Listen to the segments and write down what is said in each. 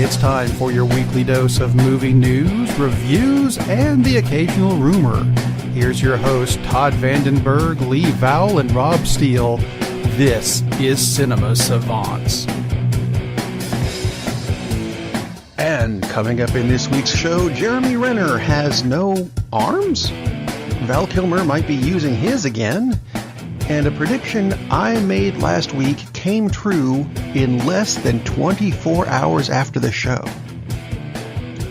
it's time for your weekly dose of movie news, reviews, and the occasional rumor. Here's your host, Todd Vandenberg, Lee Vowell, and Rob Steele. This is Cinema Savants. And coming up in this week's show, Jeremy-Renner has no arms? Val Kilmer might be using his again. And a prediction I made last week came true in less than 24 hours after the show.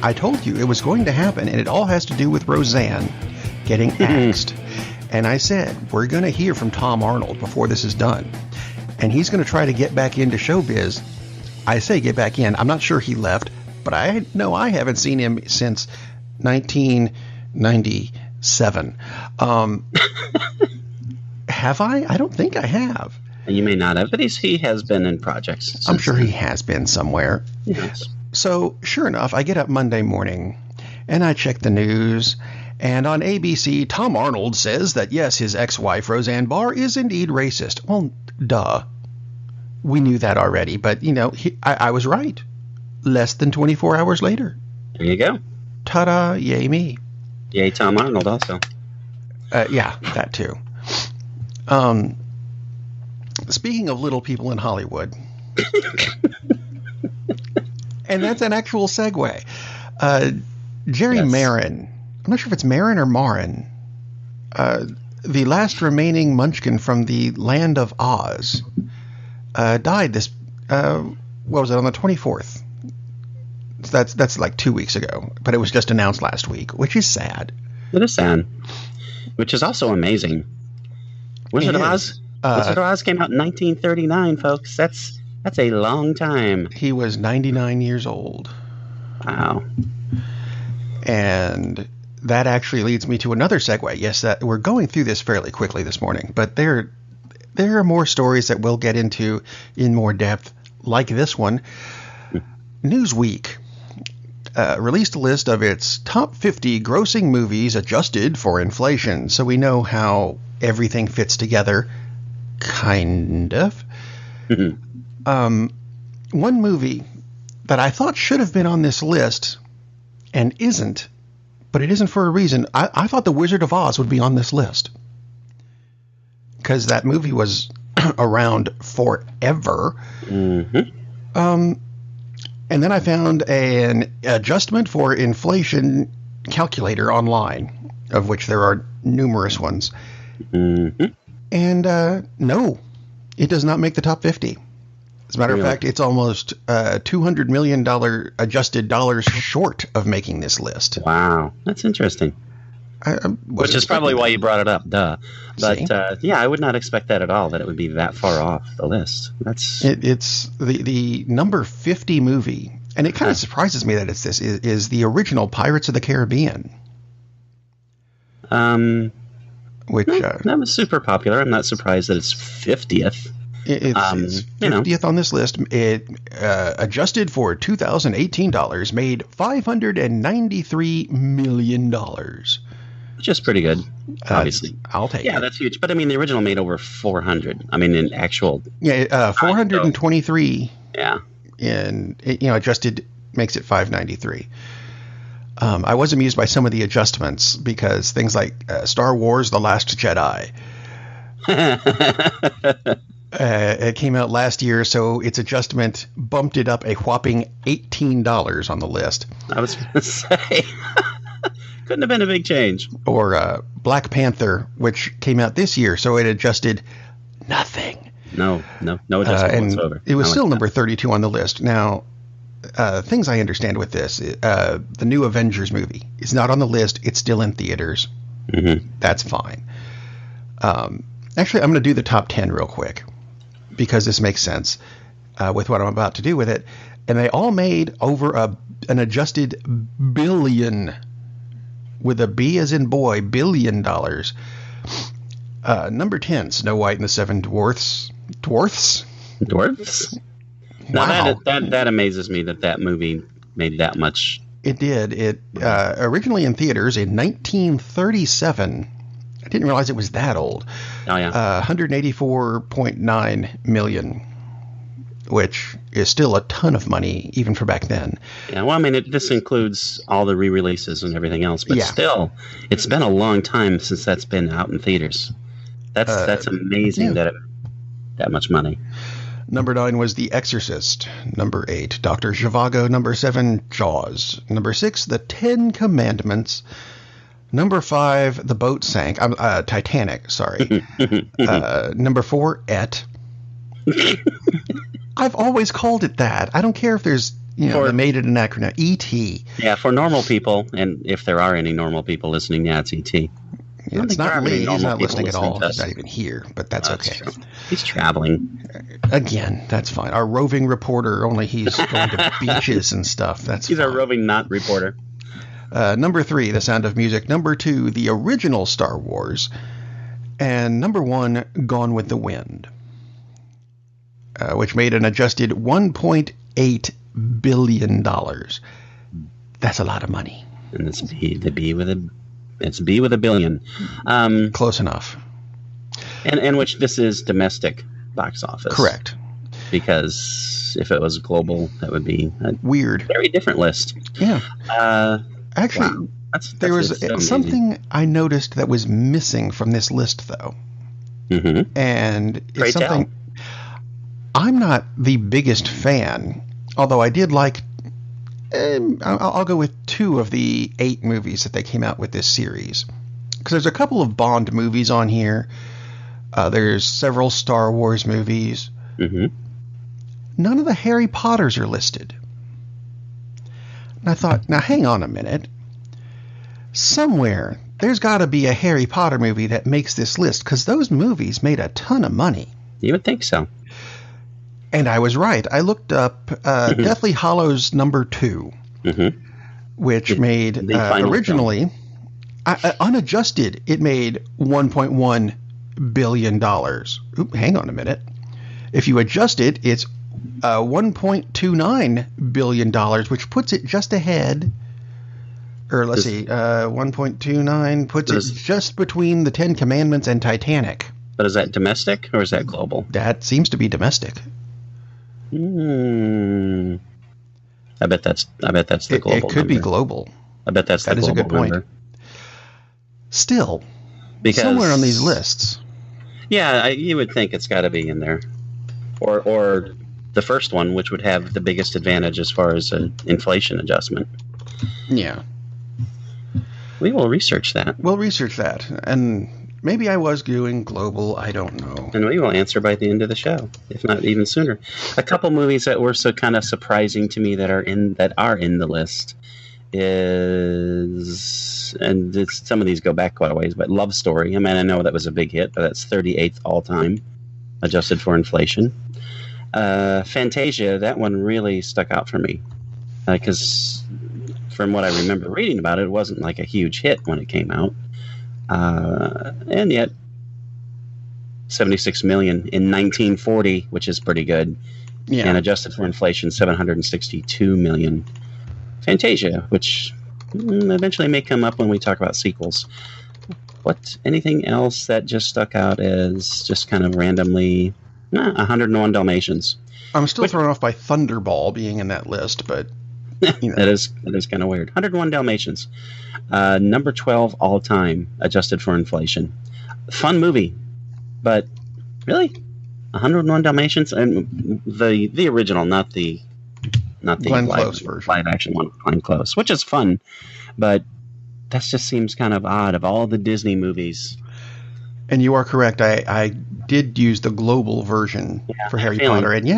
I told you it was going to happen, and it all has to do with Roseanne getting axed. And I said, we're going to hear from Tom-Arnold before this is done. And he's going to try to get back into showbiz. I say get back in. I'm not sure he left, but I know I haven't seen him since 1997. Have I? I don't think I have. You may not have, but he has been in projects. I'm sure he has been somewhere. Yes. So, sure enough, I get up Monday morning, and I check the news, and on ABC, Tom-Arnold says that, yes, his ex-wife, Roseanne Barr, is indeed racist. Well, duh. We knew that already, but, you know, I was right. Less than 24 hours later. There you go. Ta-da, yay me. Yay Tom-Arnold also. Yeah, that too. Speaking of little people in Hollywood, and that's an actual segue. Jerry-maren, I'm not sure if it's Marin or Marin, the last remaining munchkin from the land of Oz, died this, what was it, on the 24th? That's like 2 weeks ago, but it was just announced last week, which is sad. It is sad, which is also amazing. Wizard of Oz? Wizard of Oz came out in 1939, folks. That's a long time. He was 99 years old. Wow. And that actually leads me to another segue. Yes, that we're going through this fairly quickly this morning, but there are more stories that we'll get into in more depth, like this one. Newsweek released a list of its top 50 grossing movies adjusted for inflation, so we know how everything fits together, kind of. One movie that I thought should have been on this list and isn't, but it isn't for a reason. I thought The Wizard of Oz would be on this list because that movie was around forever. And then I found an adjustment for inflation calculator online, of which there are numerous ones. And no, it does not make the top 50. As a matter of fact, it's almost $200 million adjusted dollars short of making this list. Wow, that's interesting. Which is probably why you brought it up, duh. But yeah, I would not expect that at all, that it would be that far off the list. It's the number 50 movie, and it kind of surprises me that it's this, is the original Pirates of the Caribbean. Which that was super popular. I'm not surprised that it's 50th. It's 50th on this list. It adjusted for 2018 dollars made $593 million. Which is pretty good, obviously. I'll take it. Yeah, that's huge. But I mean, the original made over 400. I mean, in actual. Yeah, 423. Yeah. And it, adjusted makes it 593. I was amused by some of the adjustments because things like Star Wars: The Last Jedi. It came out last year, so its adjustment bumped it up a whopping $18 on the list. I was going to say, couldn't have been a big change. Or Black Panther, which came out this year, so it adjusted nothing. No adjustment whatsoever. It was still number 32 on the list. Now, things I understand with this, the new Avengers movie is not on the list. It's still in theaters. That's fine. Actually, I'm going to do the top 10 real quick because this makes sense with what I'm about to do with it. And they all made over an adjusted billion, with a B as in boy, $1 billion. Number 10, Snow White and the Seven Dwarfs. Dwarfs? Wow. Now that amazes me that movie made that much. It did. It originally in theaters in 1937. I didn't realize it was that old. Oh, yeah. 184.9 million. which is still a ton of money even for back then. Yeah, well, I mean, this includes all the re-releases and everything else, but still, it's been a long time since that's been out in theaters. That's amazing that much money. Number 9 was The Exorcist. Number 8, Dr. Zhivago. Number 7, Jaws. Number 6, The Ten Commandments. Number 5, The Boat Sank. Titanic, sorry. Number 4, Et. I've always called it that. I don't care if there's, they made it an acronym. E.T. Yeah, for normal people, and if there are any normal people listening, it's E.T. Yeah, it's not Lee. He's not listening at all. He's not even here, but that's okay. True. He's traveling. Again, that's fine. Our roving reporter, only he's going to beaches and stuff. He's our roving not reporter. Number 3, The Sound of Music. Number 2, the original Star Wars. And number 1, Gone with the Wind, which made an adjusted $1.8 billion. That's a lot of money. And it's B with a billion. Close enough. And which this is domestic box office. Correct. Because if it was global, that would be a weird, very different list. Yeah. Actually, wow. There was something I noticed that was missing from this list, though. Mm-hmm. And it's something I'm not the biggest fan, although I did like. I'll go with 2 of the 8 movies that they came out with this series, because there's a couple of Bond movies on here. There's several Star Wars movies. Mm-hmm. None of the Harry Potters are listed. And I thought, now hang on a minute. Somewhere there's got to be a Harry Potter movie that makes this list, because those movies made a ton of money. You would think so. And I was right. I looked up Deathly Hallows number 2, which made originally, unadjusted, it made $1.1 billion. Oop, hang on a minute. If you adjust it, it's $1.29 billion, which puts it just ahead. Or let's see, 1.29 puts it just between The Ten Commandments and Titanic. But is that domestic or is that global? That seems to be domestic. I bet that's the global. It could be global. I bet that's the global. That is a good point. Still, because somewhere on these lists. Yeah, you would think it's got to be in there, or the first one, which would have the biggest advantage as far as an inflation adjustment. Yeah, we will research that. We'll research that, and maybe I was doing global. I don't know. And we will answer by the end of the show, if not even sooner. A couple movies that were so kind of surprising to me that are in the list is, and some of these go back quite a ways, but Love Story. I mean, I know that was a big hit, but that's 38th all time, adjusted for inflation. Fantasia, that one really stuck out for me, because from what I remember reading about it, it wasn't like a huge hit when it came out. And yet 76 million in 1940, which is pretty good. Yeah. And adjusted for inflation, 762 million. Fantasia, which eventually may come up when we talk about sequels. Anything else that just stuck out as just kind of randomly 101 Dalmatians. I'm still thrown off by Thunderball being in that list, but that is kind of weird. 101 Dalmatians. Number 12 all time, adjusted for inflation. Fun movie, but really, 101 Dalmatians, and the original, not the Glenn Close version, live action one, Glenn Close, which is fun, but that just seems kind of odd of all the Disney movies. And you are correct. I did use the global version for Harry Potter, and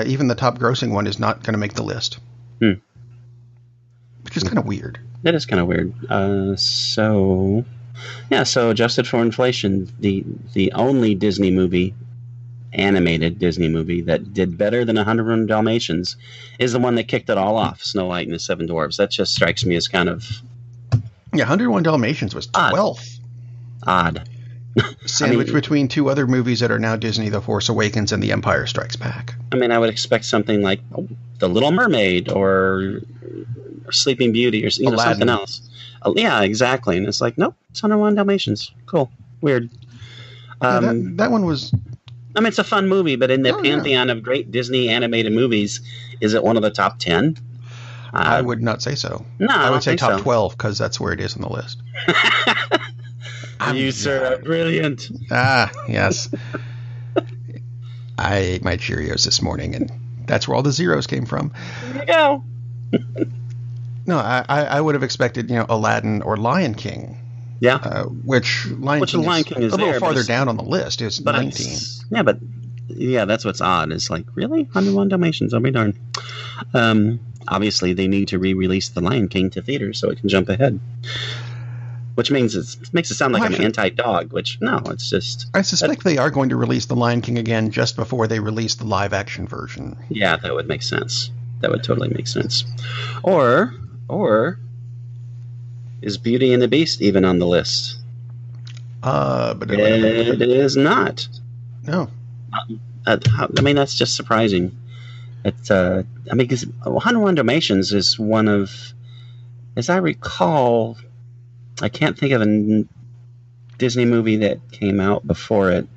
even the top grossing one is not going to make the list, which is kind of weird. That is kind of weird. So adjusted for inflation, the only Disney movie, animated Disney movie, that did better than 101 Dalmatians is the one that kicked it all off, Snow White and the Seven Dwarfs. That just strikes me as kind of... Yeah, 101 Dalmatians was 12th. Odd. Sandwiched between 2 other movies that are now Disney, The Force Awakens and The Empire Strikes Back. I mean, I would expect something like The Little Mermaid or Sleeping Beauty or something else. Yeah, exactly. And it's like, nope, it's 101 Dalmatians. Cool. Weird. That one was I mean, it's a fun movie, but in the pantheon of great Disney animated movies, is it one of the top 10? I would not say so. No, I would say top so. 12 because that's where it is on the list. You, sir, are brilliant. Ah, yes. I ate my Cheerios this morning, and that's where all the zeros came from. There you go. No, I would have expected, Aladdin or Lion King. Yeah. Which Lion King is a little farther down on the list. It's 19. Yeah, that's what's odd. It's like, really? 101 Dalmatians, I'll be darned. Obviously, they need to re-release The Lion King to theaters so it can jump ahead. Which means it makes it sound like I'm anti-dog, which, no, it's just... I suspect they are going to release The Lion King again just before they release the live-action version. Yeah, that would make sense. That would totally make sense. Or is Beauty and the Beast even on the list? But it is not. No. I mean, that's just surprising. Because 101 Dalmatians is one of, as I recall, I can't think of a Disney movie that came out before it.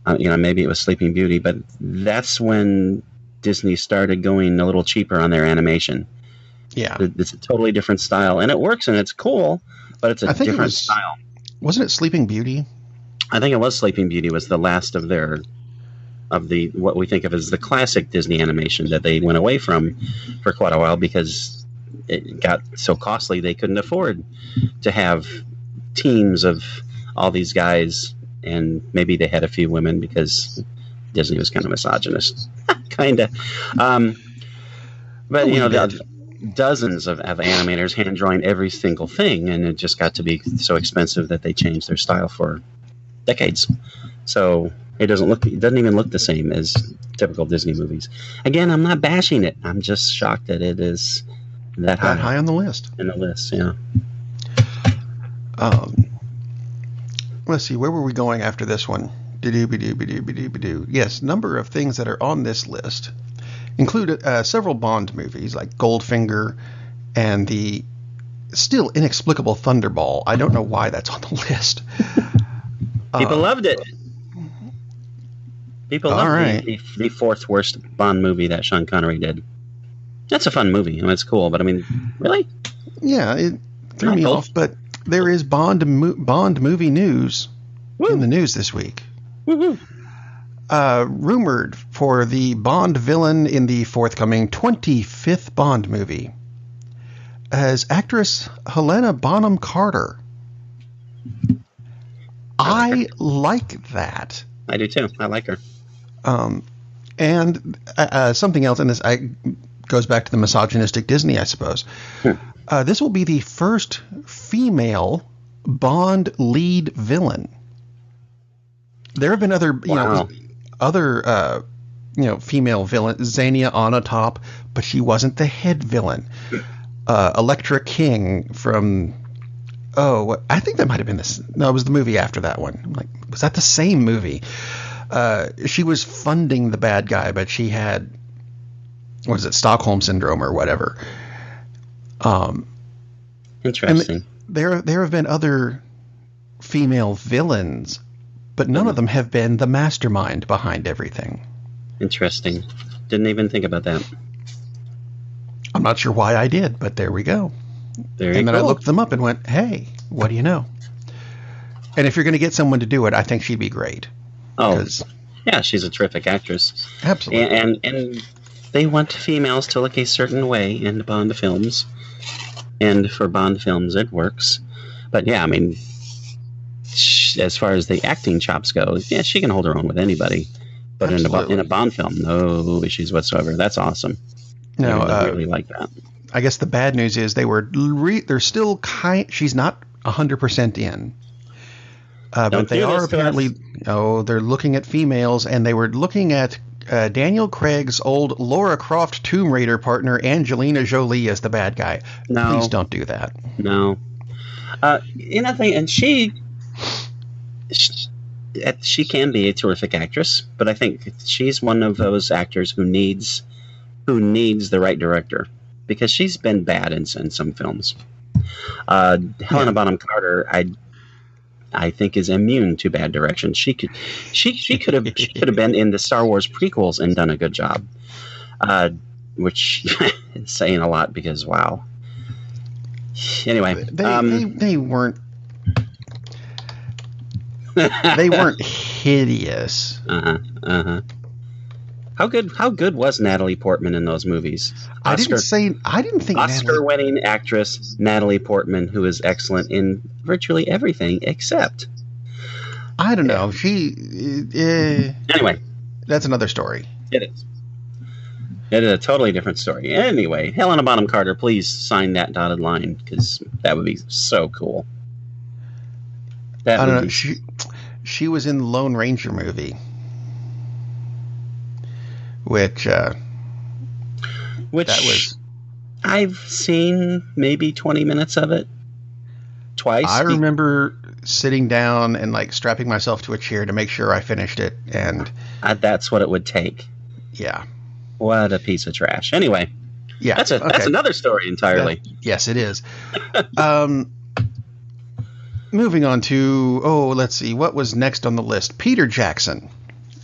Maybe it was Sleeping Beauty, but that's when Disney started going a little cheaper on their animation. Yeah. It's a totally different style, and it works, and it's cool, but it's a different style. Wasn't it Sleeping Beauty? I think it was Sleeping Beauty was the last of what we think of as the classic Disney animation that they went away from for quite a while because it got so costly they couldn't afford to have teams of all these guys, and maybe they had a few women because Disney was kind of misogynist. Kind of. But, dozens of animators hand-drawing every single thing, and it just got to be so expensive that they changed their style for decades. So it doesn't even look the same as typical Disney movies. Again, I'm not bashing it. I'm just shocked that it is that high on the list. In the list, yeah. Let's see, where were we going after this one? Yes, number of things that are on this list include several Bond movies like Goldfinger and the still inexplicable Thunderball. I don't know why that's on the list. People loved it. People loved the fourth worst Bond movie that Sean Connery did. That's a fun movie. I mean, it's cool, but I mean, really? Yeah, it threw me off, but there is Bond movie news in the news this week. Woo-hoo. Rumored for the Bond villain in the forthcoming 25th Bond movie as actress Helena Bonham Carter. I like that. I do too. I like her. And something else, and this goes back to the misogynistic Disney, I suppose. This will be the first female Bond lead villain. There have been other, female villains. Xenia Onatopp, but she wasn't the head villain. Electra King from, I think that might have been this. No, it was the movie after that one. I'm like, was that the same movie? She was funding the bad guy, but she had, Stockholm Syndrome or whatever. Interesting. There have been other female villains, but none of them have been the mastermind behind everything. Interesting. Didn't even think about that. I'm not sure why I did, but there we go. And then I looked them up and went, hey, what do you know? And if you're going to get someone to do it, I think she'd be great. Oh, yeah, she's a terrific actress. Absolutely. And they want females to look a certain way in Bond films. And for Bond films, it works. But yeah, I mean, as far as the acting chops go, yeah, she can hold her own with anybody. But in a Bond film, no issues whatsoever. That's awesome. No, I really like that. I guess the bad news is they're still she's not 100% in. But they are apparently, they're looking at females, and they were looking at Daniel Craig's old Lara Croft Tomb Raider partner, Angelina Jolie, as the bad guy. No. Please don't do that. No. And she can be a terrific actress, but I think she's one of those actors who needs the right director, because she's been bad in some films. Helena Bonham Carter, I think is immune to bad direction. She could have been in the Star Wars prequels and done a good job. Which is saying a lot because wow. Anyway, they weren't they weren't hideous. How good was Natalie Portman in those movies? I didn't think Oscar-winning actress Natalie Portman, who is excellent in virtually everything except. I don't know. Anyway, that's another story. It is. It is a totally different story. Anyway, Helena Bonham Carter, please sign that dotted line because that would be so cool. I don't know. She was in the Lone Ranger movie. Which I've seen maybe 20 minutes of it twice. I remember sitting down and like strapping myself to a chair to make sure I finished it, and that's what it would take. Yeah. What a piece of trash. Anyway, yeah, that's another story entirely. Yes, it is. Moving on to let's see, what was next on the list? Peter Jackson.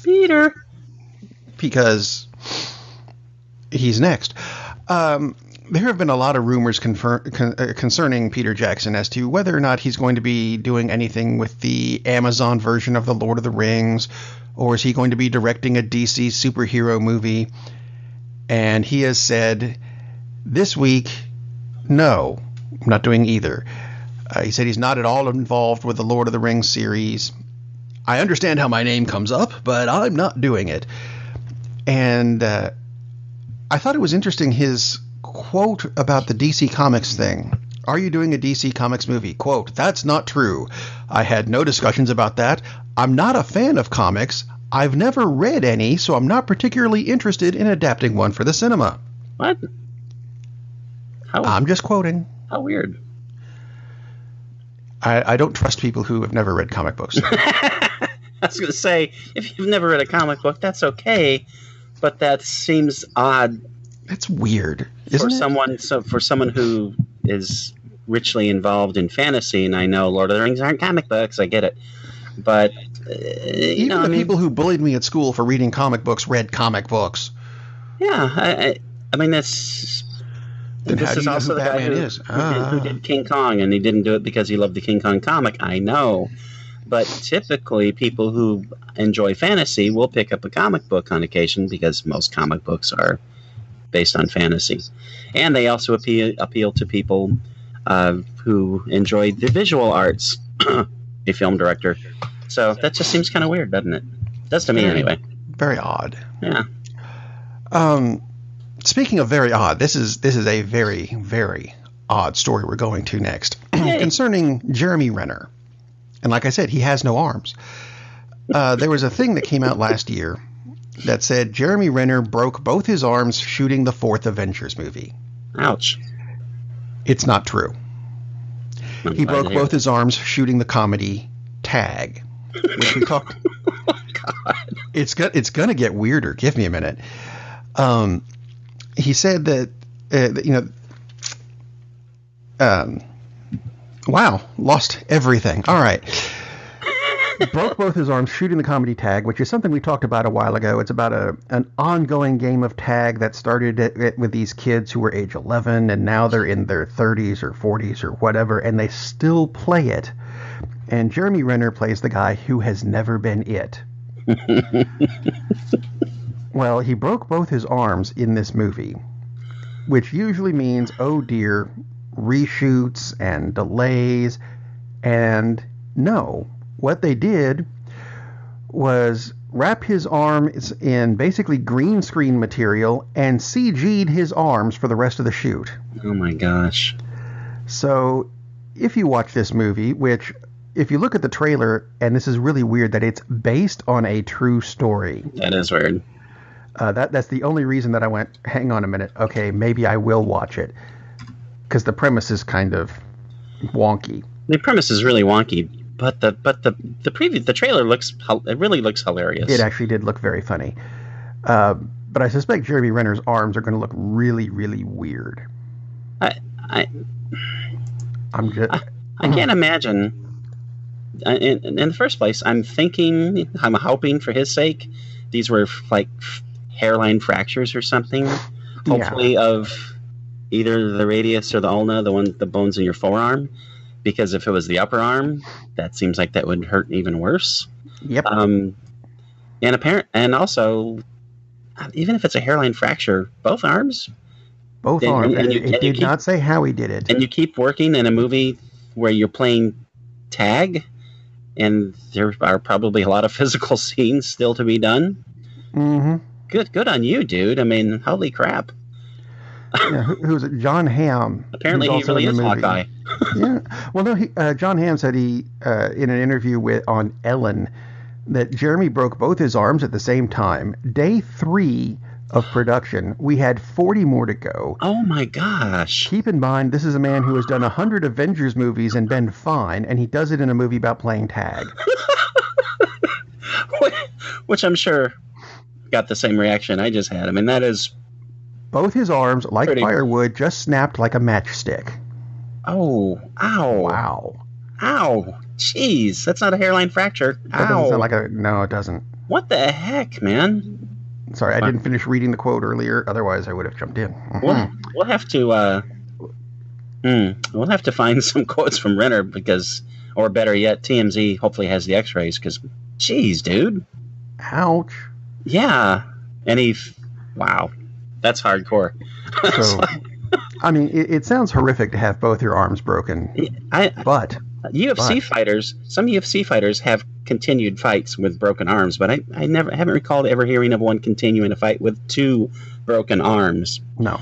Peter. Because he's next. There have been a lot of rumors concerning Peter Jackson as to whether or not he's going to be doing anything with the Amazon version of The Lord of the Rings, or is he going to be directing a DC superhero movie. And he has said this week, no, I'm not doing either. He said he's not at all involved with the Lord of the Rings series. I understand how my name comes up, but I'm not doing it. And I thought it was interesting, his quote about the DC Comics thing. Are you doing a DC Comics movie? Quote, that's not true. I had no discussions about that. I'm not a fan of comics. I've never read any, so I'm not particularly interested in adapting one for the cinema. What? I'm just quoting. How weird. I don't trust people who have never read comic books. I was going to say, if you've never read a comic book, that's okay. But that seems odd. That's weird, isn't it? For someone who is richly involved in fantasy, and I know Lord of the Rings aren't comic books, I get it. But even people who bullied me at school for reading comic books read comic books. Yeah, I mean this is also the guy who did King Kong, and he didn't do it because he loved the King Kong comic. I know. But typically, people who enjoy fantasy will pick up a comic book on occasion because most comic books are based on fantasy. And they also appeal to people who enjoy the visual arts, a film director. So that just seems kind of weird, doesn't it? It does to me, anyway. Very odd. Yeah. Speaking of very odd, this is a very, very odd story we're going to next. Concerning Jeremy Renner. And like I said, he has no arms. There was a thing that came out last year that said Jeremy Renner broke both his arms shooting the fourth Avengers movie. Ouch. It's not true. He broke both his arms shooting the comedy Tag, which we talked. Oh, God. It's going to get weirder. Give me a minute. He said that, wow, lost everything. All right. Broke both his arms shooting the comedy Tag, which is something we talked about a while ago. It's about an ongoing game of tag that started with these kids who were age 11, and now they're in their 30s or 40s or whatever, and they still play it. And Jeremy Renner plays the guy who has never been it. Well, he broke both his arms in this movie, which usually means, oh dear, reshoots and delays. And no, what they did was wrap his arms in basically green screen material and CG'd his arms for the rest of the shoot. Oh my gosh. So if you watch this movie, which if you look at the trailer, and this is really weird that it's based on a true story. That is weird. That's the only reason that I went, hang on a minute, okay, maybe I will watch it. Because the premise is kind of wonky. The premise is really wonky, but the trailer really looks hilarious. It actually did look very funny. But I suspect Jeremy Renner's arms are going to look really, really weird. I can't imagine in the first place, I'm hoping for his sake, these were like hairline fractures or something. Hopefully of either the radius or the ulna, the bones in your forearm. Because if it was the upper arm, that seems like that would hurt even worse. Yep. And also, even if it's a hairline fracture, both arms. Both arms. It did not say how he did it. And you keep working in a movie where you're playing tag, and there are probably a lot of physical scenes still to be done. Mm-hmm. Good on you, dude. I mean, holy crap. Yeah, who's it? John Hamm. Apparently, he really is Hawkeye. Yeah. Well, no. John Hamm said in an interview on Ellen that Jeremy broke both his arms at the same time. Day 3 of production, we had 40 more to go. Oh my gosh! Keep in mind, this is a man who has done 100 Avengers movies and been fine, and he does it in a movie about playing tag. Which I'm sure got the same reaction I just had. I mean, that is. Both his arms, like firewood, just snapped like a matchstick. Oh, ow. Wow. Ow. Jeez, that's not a hairline fracture. That doesn't sound like no, it doesn't. What the heck, man? Sorry, I didn't finish reading the quote earlier. Otherwise, I would have jumped in. Mm-hmm. We'll have to we'll have to find some quotes from Renner or better yet, TMZ hopefully has the x-rays because, geez, dude. Ouch. Yeah. Wow. That's hardcore. So, I mean, it sounds horrific to have both your arms broken. But some UFC fighters have continued fights with broken arms, but I haven't recalled ever hearing of one continuing a fight with 2 broken arms. No.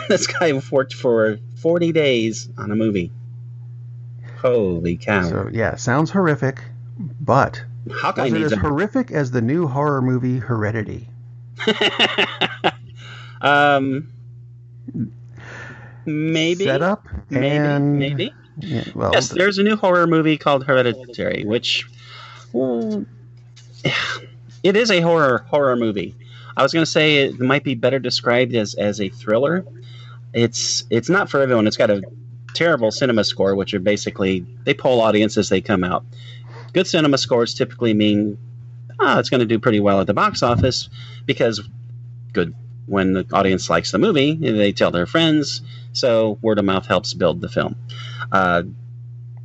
This guy worked for 40 days on a movie. Holy cow. So, yeah, sounds horrific, but Hawkeye is it as horrific as the new horror movie Heredity? Maybe. Set up and maybe. Yeah, well, yes, there's a new horror movie called Hereditary, which it is a horror movie. I was going to say it might be better described as a thriller. It's not for everyone. It's got a terrible cinema score, which are basically they poll audience as they come out. Good cinema scores typically mean it's going to do pretty well at the box office because when the audience likes the movie, they tell their friends. So word of mouth helps build the film.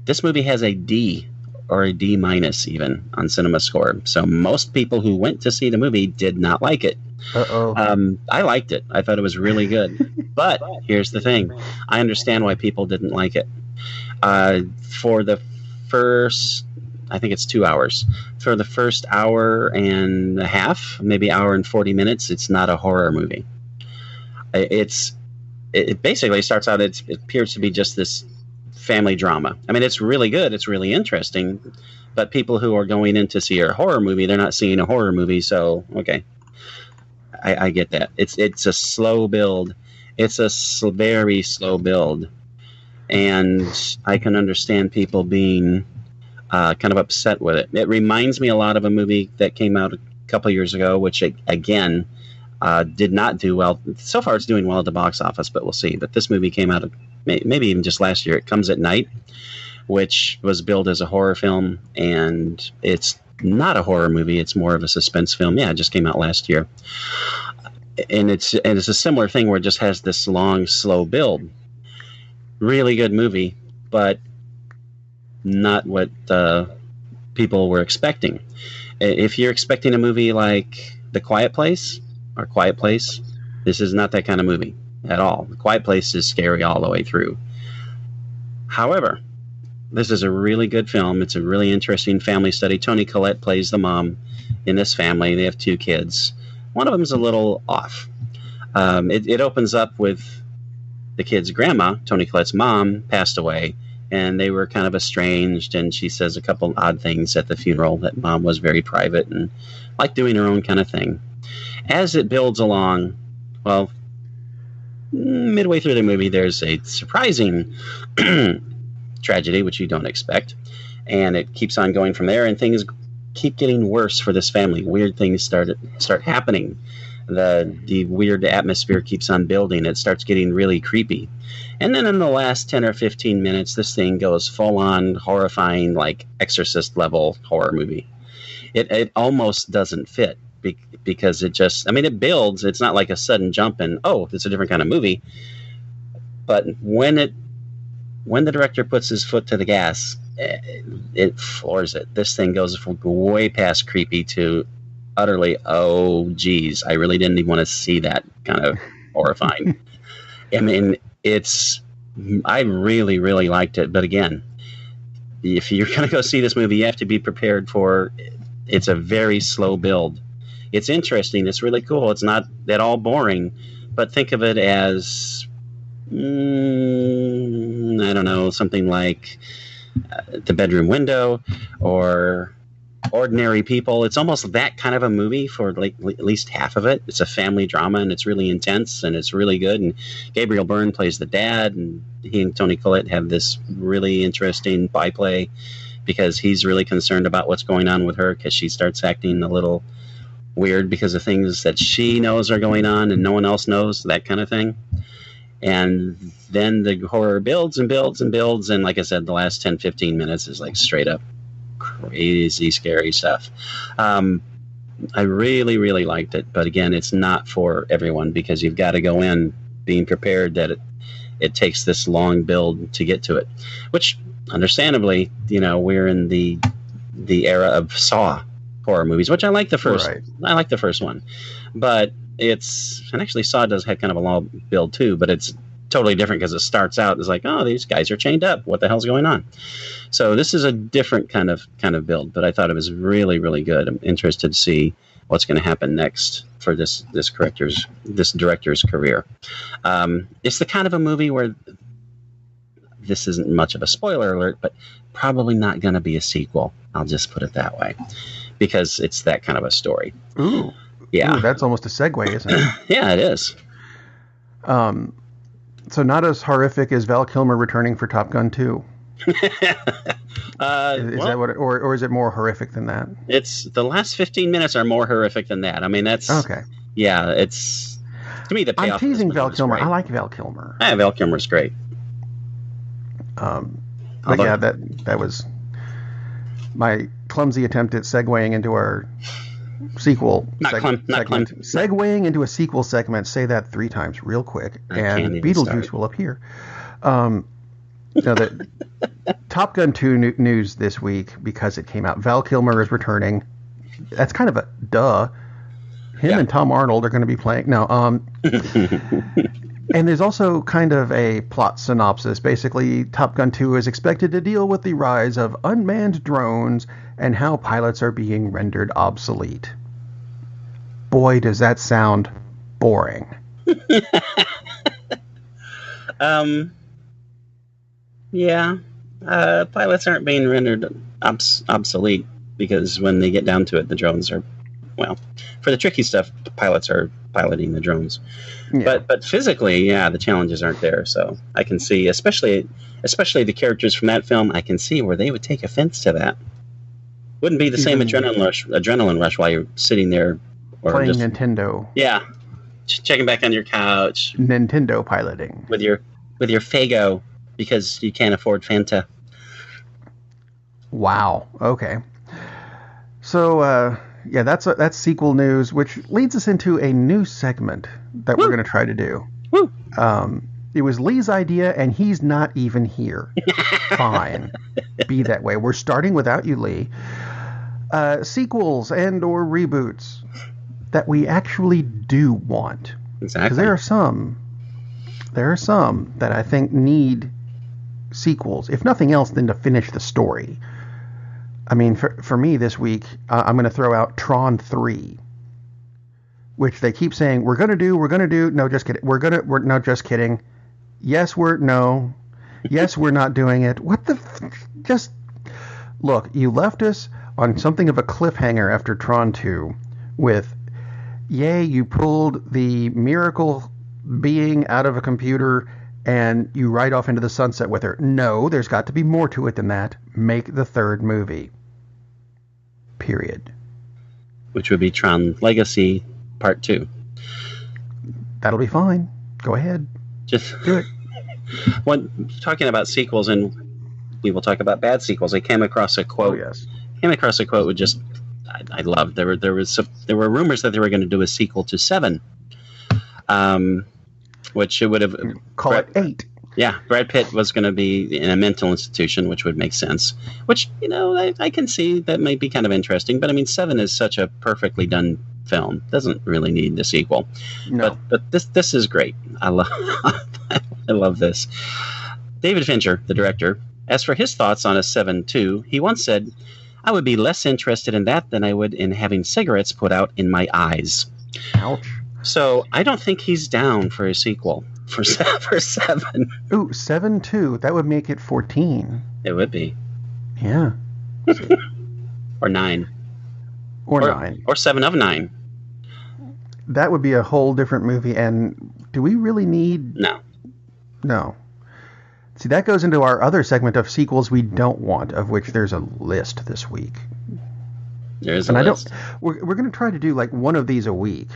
This movie has a D or a D- even on cinema score. So most people who went to see the movie did not like it. I liked it. I thought it was really good. But here's the thing. I understand why people didn't like it. For the first, I think it's 2 hours. For the first hour and a half, maybe hour and 40 minutes, it's not a horror movie. It basically starts out, it appears to be just this family drama. I mean, it's really good. It's really interesting. But people who are going in to see a horror movie, they're not seeing a horror movie. So, okay. I get that. It's a slow build. It's a very slow build. And I can understand people being kind of upset with it. It reminds me a lot of a movie that came out a couple years ago, which, again, did not do well. So far, it's doing well at the box office, but we'll see. But this movie came out maybe even just last year. It Comes at Night, which was billed as a horror film, and it's not a horror movie. It's more of a suspense film. Yeah, it just came out last year. And it's a similar thing where it just has this long, slow build. Really good movie, but not what people were expecting. If you're expecting a movie like The Quiet Place or Quiet Place, this is not that kind of movie at all. The Quiet Place is scary all the way through. However, this is a really good film. It's a really interesting family study. Toni Collette plays the mom in this family. They have 2 kids. One of them is a little off. It opens up with the kid's grandma, Toni Collette's mom, passed away, and they were kind of estranged, and she says a couple odd things at the funeral that mom was very private and liked doing her own kind of thing. As it builds along, well, midway through the movie, there's a surprising tragedy, which you don't expect, and it keeps on going from there, and things keep getting worse for this family. Weird things start happening. the weird atmosphere keeps on building. It starts getting really creepy. And then in the last 10 or 15 minutes, this thing goes full on horrifying, like Exorcist level horror movie. It almost doesn't fit because it builds. It's not like a sudden jump and, oh, it's a different kind of movie. But when the director puts his foot to the gas, it floors it. This thing goes from way past creepy to utterly, oh, geez, I really didn't even want to see that kind of horrifying. I mean, I really, really liked it. But again, if you're going to go see this movie, you have to be prepared for it's a very slow build. It's interesting. It's really cool. It's not at all boring, but think of it as, I don't know, something like The Bedroom Window or Ordinary People. It's almost that kind of a movie for like at least half of it. It's a family drama, and it's really intense, and it's really good. And Gabriel Byrne plays the dad, and he and Toni Collette have this really interesting byplay because he's really concerned about what's going on with her because she starts acting a little weird because of things that she knows are going on and no one else knows, that kind of thing. And then the horror builds and builds and builds, and like I said, the last 10, 15 minutes is like straight up crazy, scary stuff. I really, really liked it, but again, it's not for everyone because you've got to go in being prepared that it takes this long build to get to it, which understandably, we're in the era of Saw horror movies, which I like the first. Right. I like the first one, but and actually Saw does have kind of a long build too, but it's totally different because it starts out as like, oh, these guys are chained up. What the hell's going on? So this is a different kind of build, but I thought it was really, really good. I'm interested to see what's going to happen next for this director's career. It's the kind of a movie where this isn't much of a spoiler alert, but probably not going to be a sequel. I'll just put it that way because it's that kind of a story. Ooh. Yeah. Ooh, that's almost a segue, isn't it? Yeah, it is. So not as horrific as Val Kilmer returning for Top Gun 2. Is that what or is it more horrific than that? It's the last 15 minutes are more horrific than that. I mean, that's okay. Yeah, it's to me the payoff. I'm teasing Val Kilmer. I like Val Kilmer. Yeah, Val Kilmer's great. But yeah, that was my clumsy attempt at segueing into our sequel segment. Segueing into a sequel segment. Say that 3 times real quick, and Beetlejuice will appear. The Top Gun 2 news this week because it came out. Val Kilmer is returning. That's kind of a duh. Him and Tom Arnold are going to be playing. No, and there's also kind of a plot synopsis. Basically, Top Gun 2 is expected to deal with the rise of unmanned drones and how pilots are being rendered obsolete. Boy, does that sound boring. Yeah. Pilots aren't being rendered obsolete because when they get down to it, the drones are, for the tricky stuff, the pilots are piloting the drones. Yeah. But physically, the challenges aren't there. So I can see, especially the characters from that film, I can see where they would take offense to that. Wouldn't be the same adrenaline rush while you're sitting there or playing Nintendo. Yeah, checking back on your couch. Nintendo piloting with your Faygo because you can't afford Fanta. Wow. Okay. So that's sequel news, which leads us into a new segment that we're going to try to do. Woo. It was Lee's idea, and he's not even here. Fine. Be that way. We're starting without you, Lee. Sequels and or reboots that we actually do want. Exactly. Because there are some that I think need sequels, if nothing else than to finish the story. I mean, for me this week, I'm going to throw out Tron 3, which they keep saying, we're going to do. No, just kidding. No, just kidding. Yes, we're not doing it. What just look, you left us on something of a cliffhanger after Tron 2 with, yay, you pulled the miracle being out of a computer and you ride off into the sunset with her. No, there's got to be more to it than that. Make the third movie. Period. Which would be Tron Legacy Part 2. That'll be fine. Go ahead. Just do it. When talking about sequels, and we will talk about bad sequels, I came across a quote. Oh, yes. Came across a quote with just I loved. There were rumors that they were going to do a sequel to 7, which it would have call it 8. Yeah, Brad Pitt was going to be in a mental institution, which would make sense. Which, I can see that might be kind of interesting. But I mean, 7 is such a perfectly done film; doesn't really need the sequel. No. But this is great. I love this. David Fincher, the director, as for his thoughts on a 7-2, he once said, "I would be less interested in that than I would in having cigarettes put out in my eyes." Ouch. So I don't think he's down for a sequel for 7. Ooh, 7-2. That would make it 14. It would be. Yeah. Or 9. Or 9. Or 7 of 9. That would be a whole different movie. And do we really need... No. See, that goes into our other segment of sequels we don't want, of which there's a list this week. There's a list. We're going to try to do like one of these a week.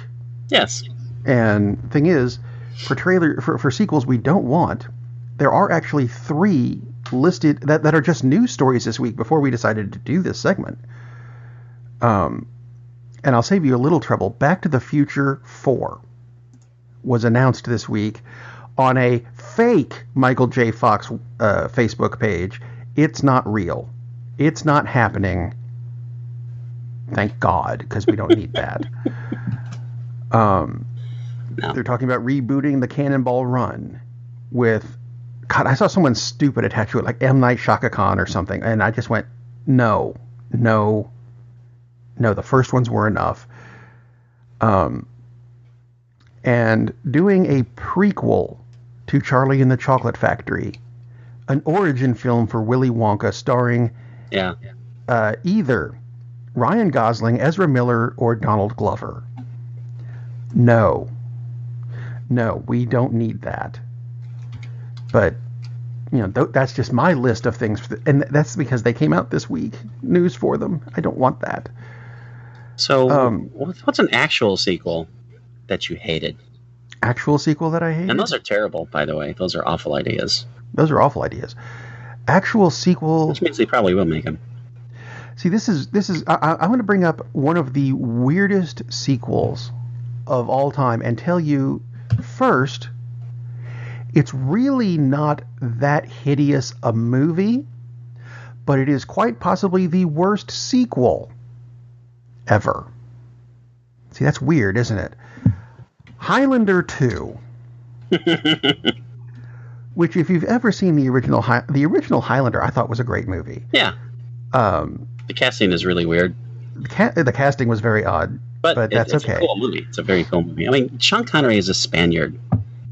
Yes. And thing is, for sequels we don't want, there are actually 3 listed that are just news stories this week before we decided to do this segment. And I'll save you a little trouble. Back to the Future 4 was announced this week on a fake Michael J. Fox Facebook page. It's not real. It's not happening. Thank God, because we don't need that. No. They're talking about rebooting the Cannonball Run with... God, I saw someone stupid attached to it, like M. Night Shaka Khan or something, and I just went, no, the first ones were enough. And doing a prequel to Charlie and the Chocolate Factory, an origin film for Willy Wonka starring either Ryan Gosling, Ezra Miller, or Donald Glover. No, we don't need that. But, that's just my list of things. And that's because they came out this week. News for them. I don't want that. So, what's an actual sequel that you hated? Actual sequel that I hated? And those are terrible, by the way. Those are awful ideas. Actual sequel... Which means they probably will make them. See, this is I'm going to bring up one of the weirdest sequels of all time and tell you first, it's really not that hideous a movie, but it is quite possibly the worst sequel ever. See, that's weird, isn't it? Highlander 2. Which, if you've ever seen the original Highlander, I thought was a great movie. Yeah. The casting is really weird. The casting was very odd, but that's okay. It's a cool movie. It's a very cool movie. I mean, Sean Connery is a Spaniard.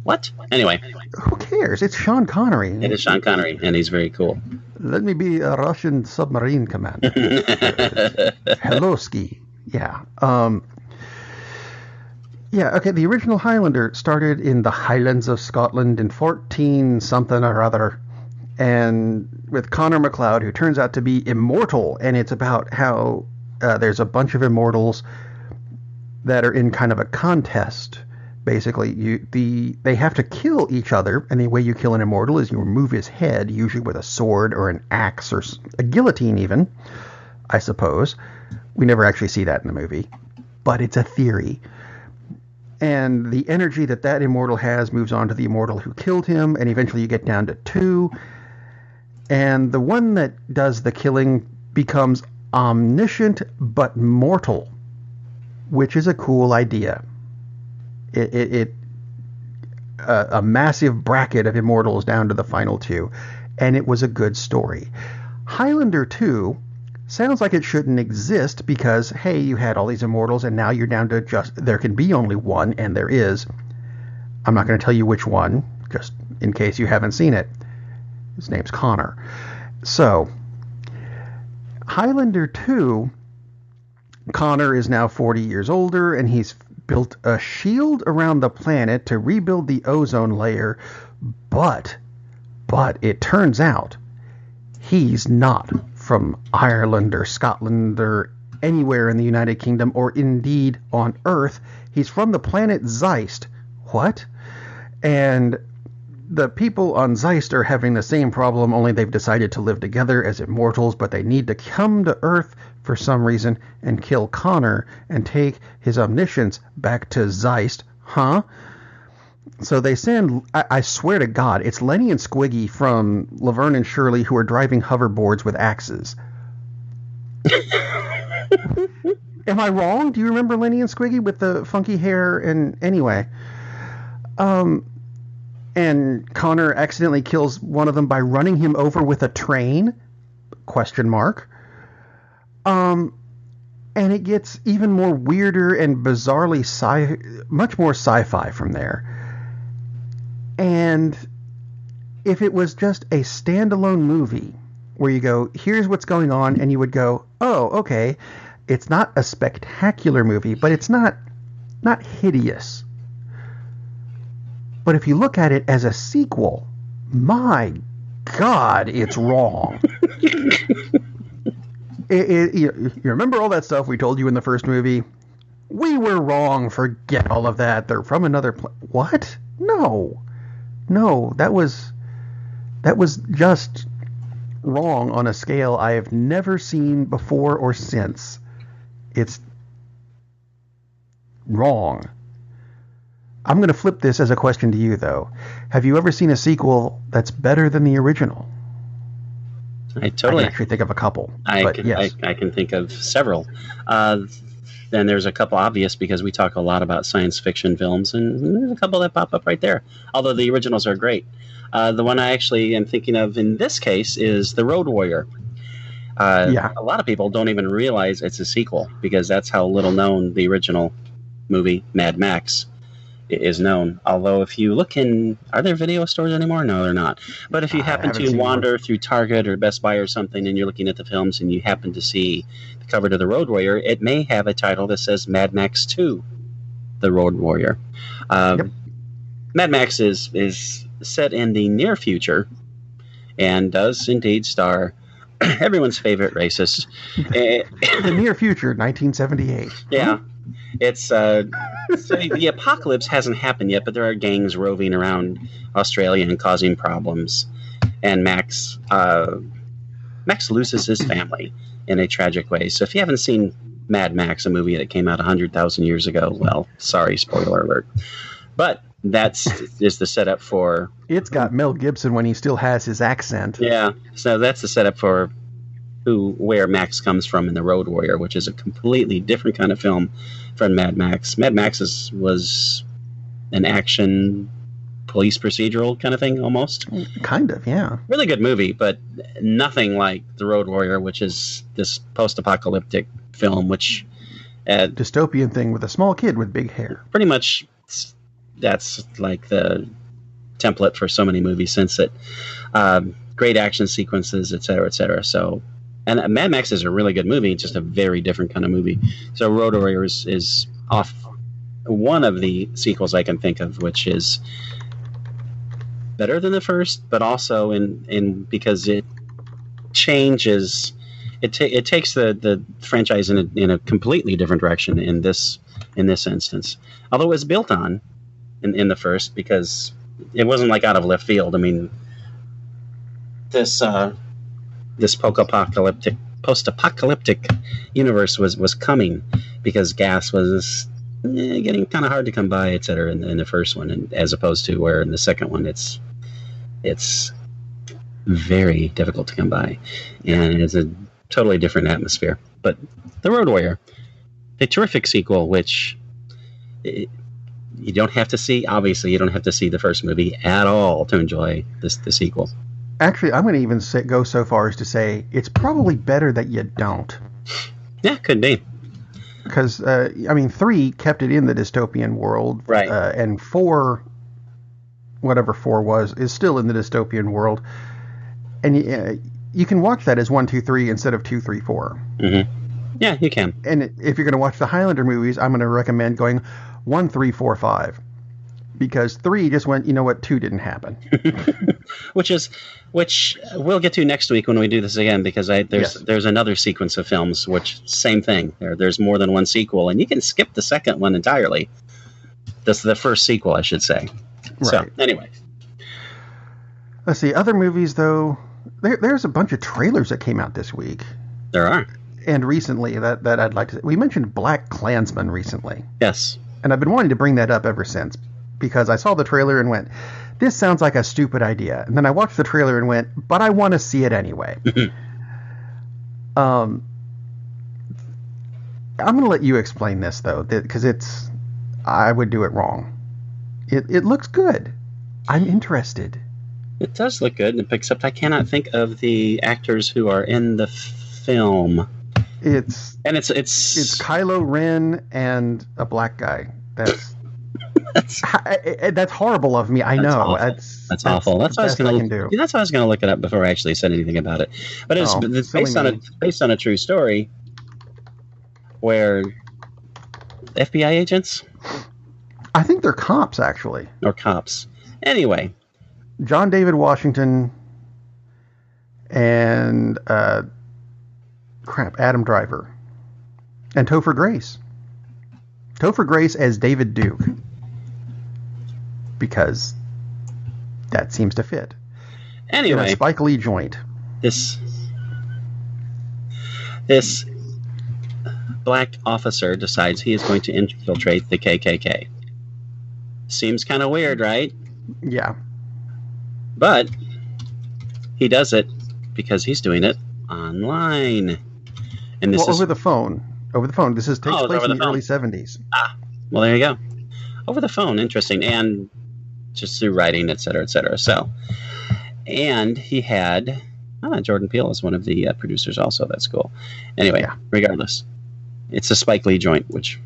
What? Anyway. Who cares? It's Sean Connery. It is Sean Connery, and he's very cool. Let me be a Russian submarine commander. Hello, Ski. Yeah. Okay, the original Highlander started in the Highlands of Scotland in 14 something or other, and with Connor MacLeod, who turns out to be immortal, and it's about how there's a bunch of immortals that are in kind of a contest. Basically, they have to kill each other, and the way you kill an immortal is you remove his head, usually with a sword or an axe or a guillotine even, I suppose. We never actually see that in the movie, but it's a theory. And the energy that immortal has moves on to the immortal who killed him, and eventually you get down to 2. And the one that does the killing becomes omniscient but mortal, which is a cool idea. A massive bracket of immortals down to the final 2, and it was a good story. Highlander 2 sounds like it shouldn't exist because, hey, you had all these immortals and now you're down to there can be only one, and there is. I'm not going to tell you which one, just in case you haven't seen it. His name's Connor. So, Highlander 2, Connor is now 40 years older, and he's built a shield around the planet to rebuild the ozone layer, but it turns out he's not from Ireland or Scotland or anywhere in the United Kingdom or indeed on Earth. He's from the planet Zeist. what? And the people on Zeist are having the same problem, only they've decided to live together as immortals, but they need to come to Earth for some reason and kill Connor and take his omniscience back to Zeist. Huh? So they send, I swear to God, it's Lenny and Squiggy from Laverne and Shirley who are driving hoverboards with axes. Am I wrong? Do you remember Lenny and Squiggy with the funky hair? And anyway, and Connor accidentally kills one of them by running him over with a train? Question mark. And it gets even more weirder and bizarrely much more sci-fi from there. And if it was just a standalone movie where you go, here's what's going on, and you would go, oh, okay, it's not a spectacular movie, but it's not hideous. But if you look at it as a sequel, my God, it's wrong. You remember all that stuff we told you in the first movie? We were wrong. Forget all of that. They're from another what? No, that was just wrong on a scale I have never seen before or since. It's wrong. I'm going to flip this as a question to you, though. Have you ever seen a sequel that's better than the original? I can actually think of a couple. I can think of several. Then there's a couple obvious because we talk a lot about science fiction films, and there's a couple that pop up right there, although the originals are great. The one I actually am thinking of in this case is The Road Warrior. A lot of people don't even realize it's a sequel because that's how little known the original movie, Mad Max, is known. Although if you look in, are there video stores anymore? No, they're not. But if you happen to wander through Target or Best Buy or something and you're looking at the films and you happen to see the cover to The Road Warrior, it may have a title that says Mad Max 2, The Road Warrior. Mad Max is set in the near future and does indeed star everyone's favorite racist. The near future, 1978. Yeah. It's so the apocalypse hasn't happened yet, but there are gangs roving around Australia and causing problems. And Max loses his family in a tragic way. So if you haven't seen Mad Max, a movie that came out 100,000 years ago, well, sorry, spoiler alert. But is the setup for... It's got Mel Gibson when he still has his accent. Yeah, so that's the setup for where Max comes from in The Road Warrior, which is a completely different kind of film from Mad Max. Mad Max was an action police procedural kind of thing, almost. Kind of, yeah. Really good movie, but nothing like The Road Warrior, which is this post-apocalyptic film, which... dystopian thing with a small kid with big hair. Pretty much, that's like the template for so many movies since it. Great action sequences, et cetera, et cetera. So... And Mad Max is a really good movie, just a very different kind of movie. So Road Warrior is off one of the sequels I can think of, which is better than the first, but also in because it changes, it takes the franchise in a completely different direction in this instance. Although it was built on in the first, because it wasn't like out of left field. I mean, this post-apocalyptic universe was coming because gas was getting kind of hard to come by, etc. in the first one, and as opposed to where in the second one it's very difficult to come by, and it's a totally different atmosphere. But The Road Warrior, a terrific sequel, which you don't have to see. Obviously, you don't have to see the first movie at all to enjoy the sequel. Actually, I'm going to even go so far as to say it's probably better that you don't. Yeah, could be. Because, 3 kept it in the dystopian world. Right. And 4, whatever 4 was, is still in the dystopian world. And you can watch that as 1, 2, 3 instead of 2, 3, 4. Mm-hmm. Yeah, you can. And if you're going to watch the Highlander movies, I'm going to recommend going 1, 3, 4, 5. Because 3 just went, 2 didn't happen. Which we'll get to next week when we do this again, because there's another sequence of films, which same thing. There's more than one sequel, and you can skip the second one entirely. This is the first sequel, I should say. Right. So, anyway. Let's see. Other movies, though. There's a bunch of trailers that came out this week. There are. And recently that I'd like to... We mentioned Black Klansman recently. Yes. And I've been wanting to bring that up ever since. Because I saw the trailer and went, this sounds like a stupid idea. And then I watched the trailer and went, but I want to see it anyway. I'm going to let you explain this, though, because I would do it wrong. It looks good. I'm interested. It does look good, except I cannot think of the actors who are in the film. It's Kylo Ren and a black guy. That's horrible of me. I know. That's awful. That's what I was going to look it up before I actually said anything about it. But it's based on a true story where FBI agents. I think they're cops, actually. Or cops. Anyway. John David Washington and Adam Driver and Topher Grace. Topher Grace as David Duke, because that seems to fit. Anyway, in a Spike Lee joint. This black officer decides he is going to infiltrate the KKK. Seems kind of weird, right? Yeah. But he does it because he's doing it online. And this is over the phone. Over the phone. This takes place in the early 70s. Ah, well, there you go. Over the phone. Interesting. And just through writing, et cetera, et cetera. So, and he had Jordan Peele is one of the producers also. That's cool. Anyway, regardless, it's a Spike Lee joint, which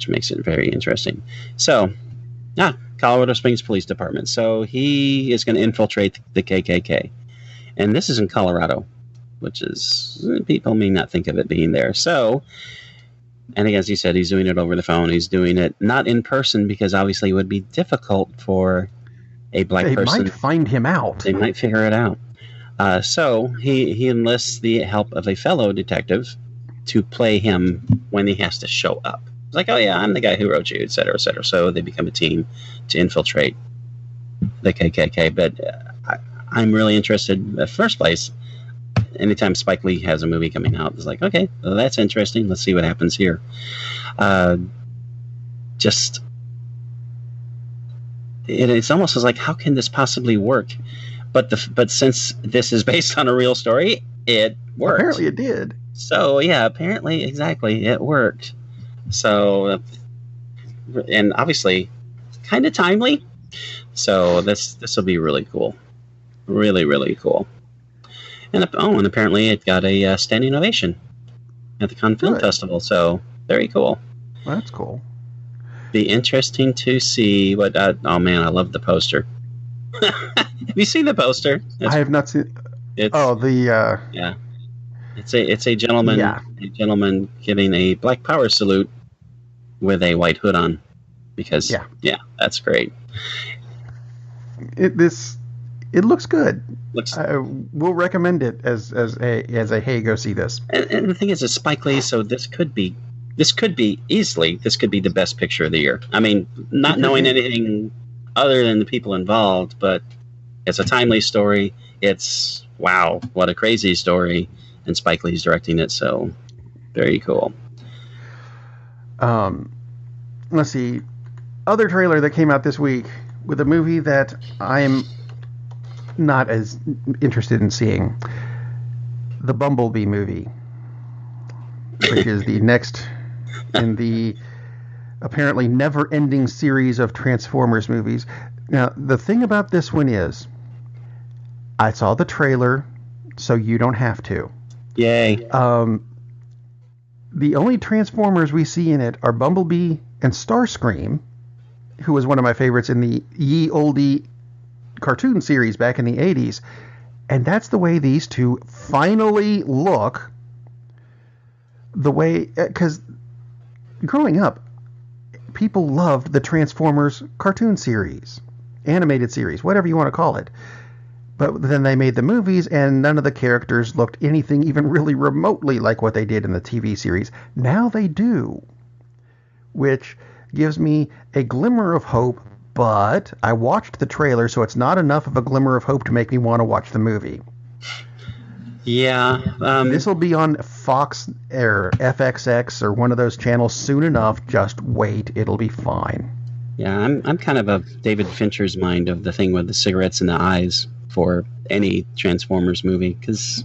makes it very interesting. So, Colorado Springs Police Department. So he is going to infiltrate the KKK. And this is in Colorado, which is, people may not think of it being there. So, and as he said, he's doing it over the phone. He's doing it not in person because obviously it would be difficult for a black person. They might find him out. They might figure it out. So he enlists the help of a fellow detective to play him when he has to show up. It's like, oh yeah, I'm the guy who wrote you, et cetera, et cetera. So they become a team to infiltrate the KKK. But I'm really interested. In the first place, anytime Spike Lee has a movie coming out, it's like, okay, well, that's interesting. Let's see what happens here. It's almost like, how can this possibly work? But since this is based on a real story, it worked. Apparently it did. So yeah, apparently, exactly, it worked. So, and obviously, kind of timely. So this will be really cool, really, really cool. And apparently it got a standing ovation at the Cannes Film Festival. So very cool. Well, that's cool. Be interesting to see what. Oh man, I love the poster. Have you seen the poster? I have not seen. Yeah. It's a gentleman. Yeah. A gentleman giving a Black Power salute with a white hood on, because that's great. It looks good. We'll recommend it as a hey, go see this. And the thing is, it's Spike Lee, so this could be the best picture of the year. I mean, not knowing anything other than the people involved, but it's a timely story. It's wow, what a crazy story, and Spike Lee's directing it, so very cool. Let's see. Other trailer that came out this week with a movie that I'm not as interested in seeing. The Bumblebee movie, which is the next in the apparently never-ending series of Transformers movies. Now, the thing about this one is, I saw the trailer, so you don't have to. Yay. The only Transformers we see in it are Bumblebee and Starscream, who was one of my favorites in the ye olde cartoon series back in the 80s. And that's the way these two finally look. Because growing up, people loved the Transformers cartoon series, animated series, whatever you want to call it. But then they made the movies, and none of the characters looked anything even really remotely like what they did in the TV series. Now they do. Which, gives me a glimmer of hope, but I watched the trailer, so it's not enough of a glimmer of hope to make me want to watch the movie. Yeah. This will be on Fox or FXX or one of those channels soon enough. Just wait. It'll be fine. Yeah, I'm kind of David Fincher's mind of the thing with the cigarettes in the eyes for any Transformers movie. Because,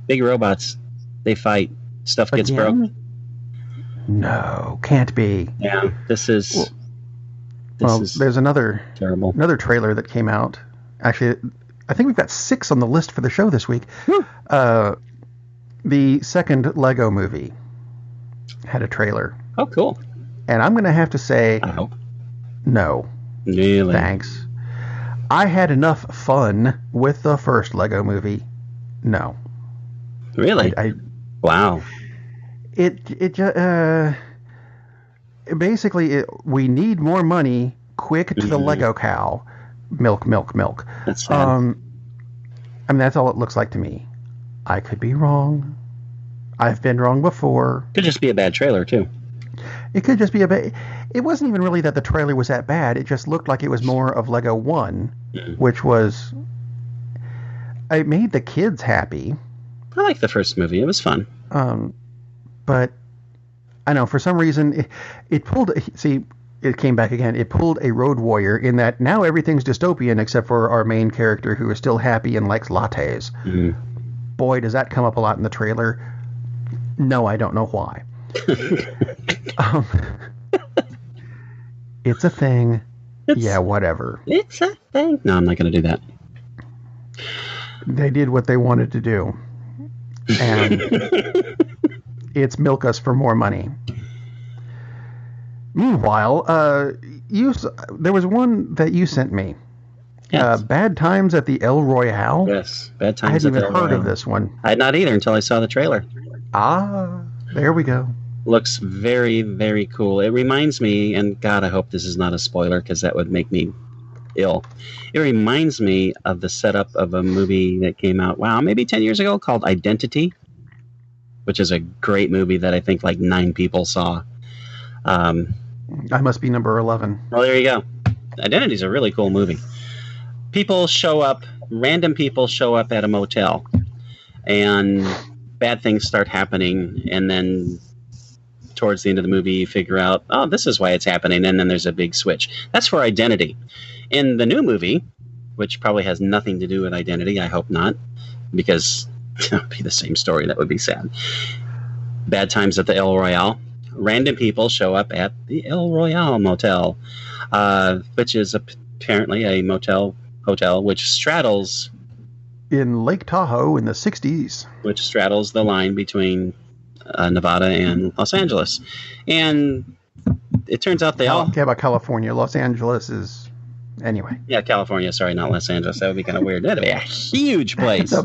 big robots, they fight. Stuff gets broken. No, can't be. Yeah, this is... there's another trailer that came out. Actually, I think we've got 6 on the list for the show this week. The second Lego movie had a trailer. Oh, cool. And I'm going to have to say, no. Really? Thanks. I had enough fun with the first Lego movie. No. Really? Wow. Basically, we need more money quick to the Lego cow. Milk. That's sad. That's all it looks like to me. I could be wrong. I've been wrong before. Could just be a bad trailer, too. It could just be it wasn't even really that the trailer was that bad. It just looked like it was more of Lego 1, which was... It made the kids happy. I like the first movie. It was fun. But, I know, for some reason, it pulled... See, it came back again. It pulled a Road Warrior in that now everything's dystopian except for our main character who is still happy and likes lattes. Boy, does that come up a lot in the trailer. No, I don't know why. It's a thing. Whatever. It's a thing. No, I'm not going to do that. They did what they wanted to do. And it's milk us for more money. Meanwhile, there was one that you sent me. Yes. Bad Times at the El Royale. Yes, Bad Times at the El Royale. I hadn't even heard of this one. I had not either until I saw the trailer. There we go. Looks very, very cool. It reminds me, and God, I hope this is not a spoiler because that would make me ill. It reminds me of the setup of a movie that came out, maybe 10 years ago called Identity, which is a great movie that I think like 9 people saw. I must be number 11. Well, there you go. Identity is a really cool movie. Random people show up at a motel, and bad things start happening, and then towards the end of the movie you figure out, this is why it's happening, and then there's a big switch. That's for Identity. In the new movie, which probably has nothing to do with Identity, I hope not, because it would be the same story. That would be sad. Bad Times at the El Royale. Random people show up at the El Royale Motel, which is apparently a hotel which straddles... in Lake Tahoe in the 60s. Which straddles the line between Nevada and Los Angeles. And it turns out they all... Okay, about California. Los Angeles is... Anyway. Yeah, California. Sorry, not Los Angeles. That would be kind of weird. That'd be a huge place. It's a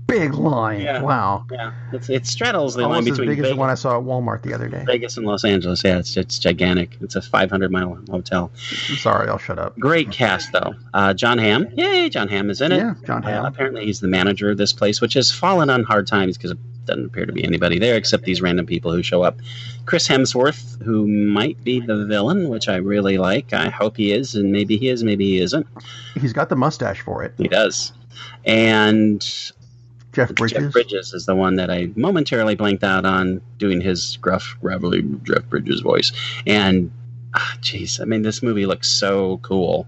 big line. Yeah. Wow. Yeah, it straddles the line between between as big Vegas, as the one I saw at Walmart the other day. Vegas and Los Angeles. Yeah, it's gigantic. It's a 500-mile hotel. I'm sorry, I'll shut up. Great cast, though. John Hamm. Yay, John Hamm is in it. Yeah, John Hamm. Apparently he's the manager of this place, which has fallen on hard times because it doesn't appear to be anybody there except these random people who show up. Chris Hemsworth, who might be the villain, which I really like. I hope he is, and maybe he is, maybe he isn't. He's got the mustache for it. He does. And... Jeff Bridges is the one that I momentarily blanked out on, doing his gruff, gravelly Jeff Bridges voice. And, jeez, this movie looks so cool.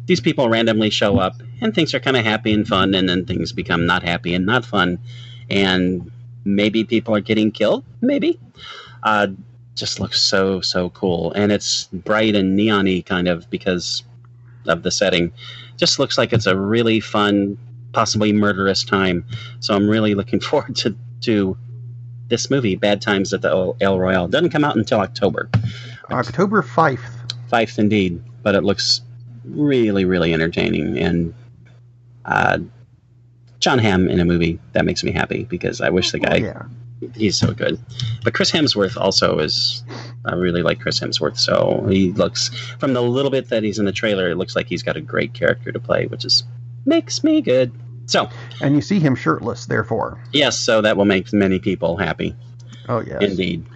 These people randomly show up, and things are kind of happy and fun, and then things become not happy and not fun. And maybe people are getting killed, maybe. Just looks so, so cool. And it's bright and neon-y kind of because of the setting. Just looks like it's a really fun, possibly murderous time. So I'm really looking forward to this movie, Bad Times at the El Royale. Doesn't come out until October. October 5th. 5th indeed. But it looks really, really entertaining. And John Hamm in a movie, that makes me happy because I wish the guy, he's so good. But Chris Hemsworth also is, I really like Chris Hemsworth. So he looks, from the little bit that he's in the trailer, it looks like he's got a great character to play, which is makes me good. So, and you see him shirtless, therefore. Yes, so that will make many people happy. Oh, yes. Indeed.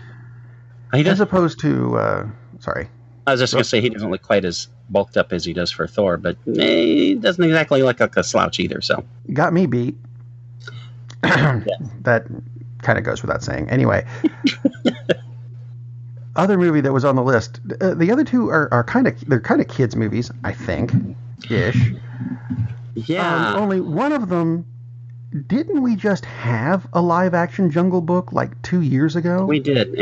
As opposed to, sorry. I was just going to say he doesn't look quite as bulked up as he does for Thor, but he doesn't exactly look like a slouch either. So got me beat. That kind of goes without saying. Anyway, other movie that was on the list. The other two are kind of kids movies, I think, ish. Yeah. Only one of them. Didn't we just have a live action Jungle Book like 2 years ago? We did,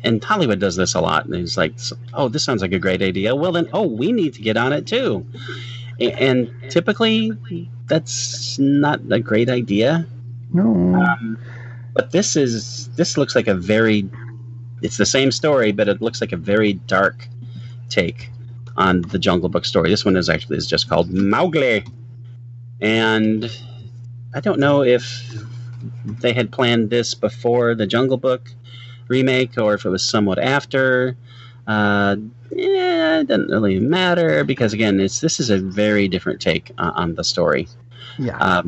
and Hollywood does this a lot. And it's like, oh, this sounds like a great idea. Well, then, we need to get on it too. And typically, that's not a great idea. No. But this looks like it's the same story, but it looks like a very dark take on the Jungle Book story. This one is just called Mowgli. And I don't know if they had planned this before the Jungle Book remake or if it was somewhat after. It doesn't really matter because, again, this is a very different take on the story. Yeah.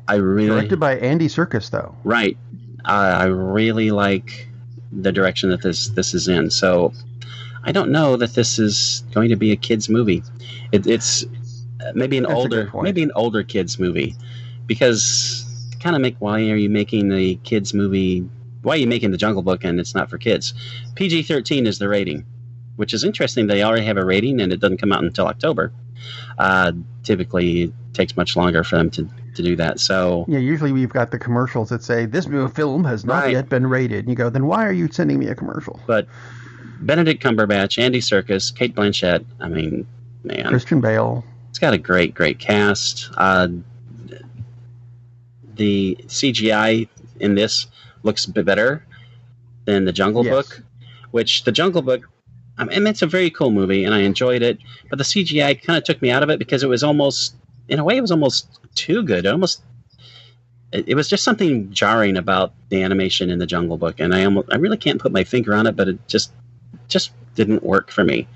Directed by Andy Serkis, though. Right. I really like the direction that this is in. So I don't know that this is going to be a kids movie. It's maybe an older kids movie, because why are you making the kids movie? Why are you making the Jungle Book and it's not for kids? PG-13 is the rating, which is interesting. They already have a rating and it doesn't come out until October. Typically, it takes much longer for them to do that. So yeah, usually we've got the commercials that say this film has not yet been rated. And you go, then why are you sending me a commercial? But Benedict Cumberbatch, Andy Serkis, Kate Blanchett. I mean, man, Christian Bale. It's got a great cast. The CGI in this looks a bit better than the Jungle Book, which the Jungle Book, I mean, it's a very cool movie and I enjoyed it, but the CGI kind of took me out of it because it was almost too good. It was just something jarring about the animation in the Jungle Book, and I really can't put my finger on it, but it just didn't work for me.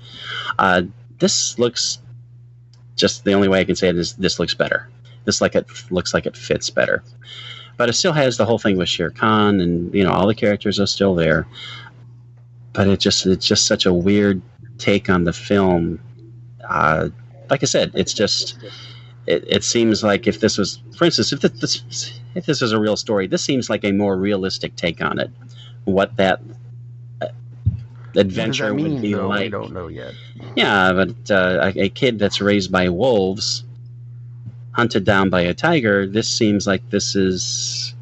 This looks, just the only way I can say it is this looks better. This looks like it fits better. But it still has the whole thing with Shere Khan, and all the characters are still there. But it's just such a weird take on the film. Like I said, it seems like if this was, for instance, if this was a real story, this seems like a more realistic take on it. What that adventure would be like. I don't know yet. Yeah, but a kid that's raised by wolves, hunted down by a tiger, this seems like it's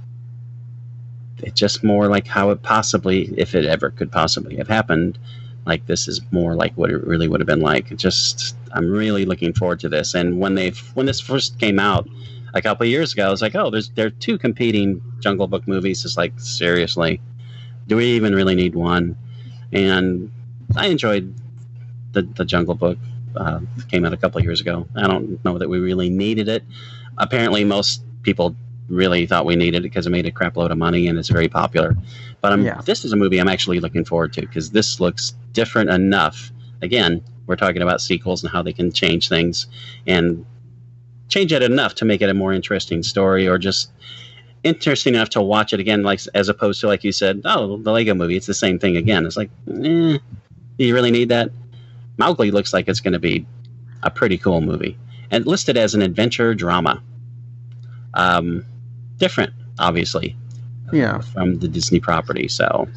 just more like how it possibly, if it ever could possibly have happened, like this is more like what it really would have been like. I'm really looking forward to this. And when this first came out a couple of years ago, I was like, there are two competing Jungle Book movies. It's like, seriously, do we even really need one? And I enjoyed the Jungle Book. Came out a couple of years ago. I don't know that we really needed it. Apparently, most people really thought we needed it because it made a crap load of money and it's very popular. But this is a movie I'm actually looking forward to because this looks different enough. Again, we're talking about sequels and how they can change things and change it enough to make it a more interesting story, or just interesting enough to watch it again, like as opposed to, like you said, the Lego movie, it's the same thing again. It's like, do you really need that? Mowgli looks like it's going to be a pretty cool movie, and listed as an adventure drama. Different, obviously, from the Disney property. So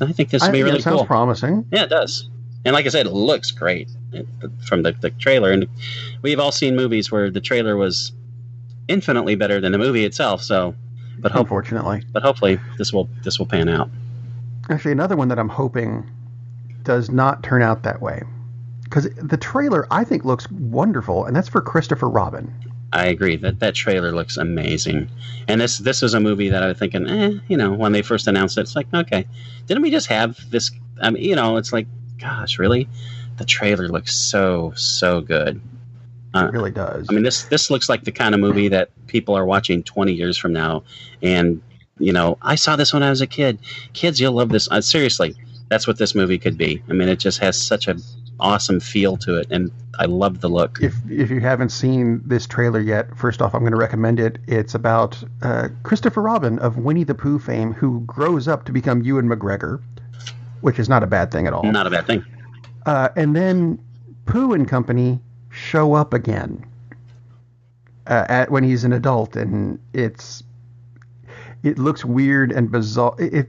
I think this will be really cool. Sounds promising. Yeah, it does. And like I said, it looks great from the trailer. And we've all seen movies where the trailer was infinitely better than the movie itself. So, unfortunately, hopefully this will pan out. Actually, another one that I'm hoping does not turn out that way, because the trailer I think looks wonderful, and that's for Christopher Robin. I agree that trailer looks amazing, and this was a movie that I was thinking, when they first announced it, it's like, okay, didn't we just have this? I mean, it's like, gosh, really? The trailer looks so good. It really does. I mean, this looks like the kind of movie that people are watching 20 years from now, and I saw this when I was a kid. Kids, you'll love this. Seriously. That's what this movie could be. I mean, it just has such a awesome feel to it, and I love the look. If you haven't seen this trailer yet, first off, I'm going to recommend it. It's about Christopher Robin of Winnie the Pooh fame, who grows up to become Ewan McGregor, which is not a bad thing at all. Not a bad thing. And then Pooh and company show up again when he's an adult, and it looks weird and bizarre. It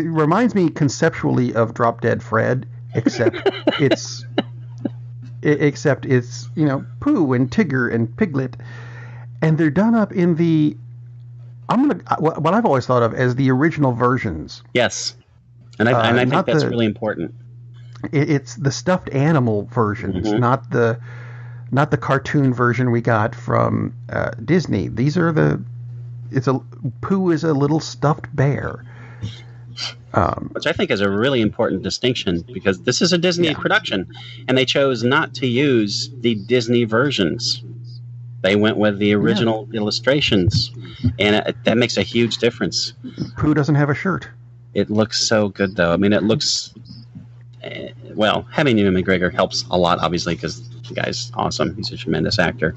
reminds me conceptually of Drop Dead Fred, except it's Pooh and Tigger and Piglet, and they're done up in what I've always thought of as the original versions. Yes, and I think that's really important. It's the stuffed animal versions, not the cartoon version we got from Disney. These are Pooh is a little stuffed bear. Which I think is a really important distinction, because this is a Disney production, and they chose not to use the Disney versions. They went with the original illustrations, and that makes a huge difference. Pooh doesn't have a shirt. It looks so good, though. I mean, it looks... having Ewan McGregor helps a lot, obviously, because the guy's awesome. He's a tremendous actor.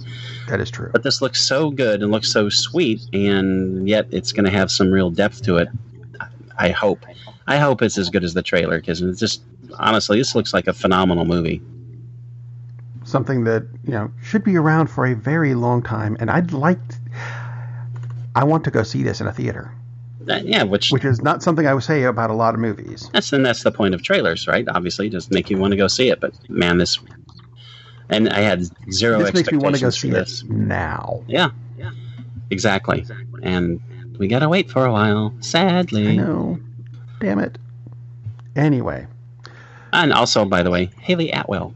That is true. But this looks so good and looks so sweet, and yet it's going to have some real depth to it. I hope it's as good as the trailer, because it's just, honestly, this looks like a phenomenal movie. Something that, should be around for a very long time, and I want to go see this in a theater. Which is not something I would say about a lot of movies. That's the point of trailers, right? Obviously, just make you want to go see it. But man, and I had zero expectations. This makes me want to go see this now. Yeah, exactly. And we gotta wait for a while, sadly. I know. Damn it. Anyway. And also, by the way, Haley Atwell,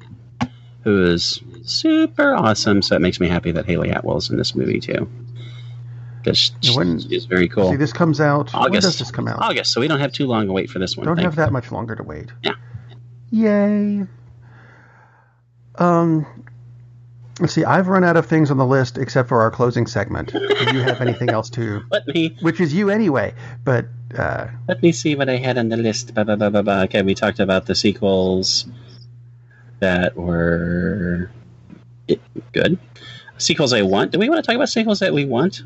who is super awesome. So it makes me happy that Haley Atwell's in this movie too. Because she's very cool. See, this comes out... August. When does this come out? August, so we don't have too long to wait for this one. Don't have that much longer to wait. Yeah. Yay. Let's see, I've run out of things on the list except for our closing segment. Do you have anything else to... Which is you anyway, but... Let me see what I had on the list. Okay, we talked about the sequels that were good. Sequels I want. Do we want to talk about sequels that we want?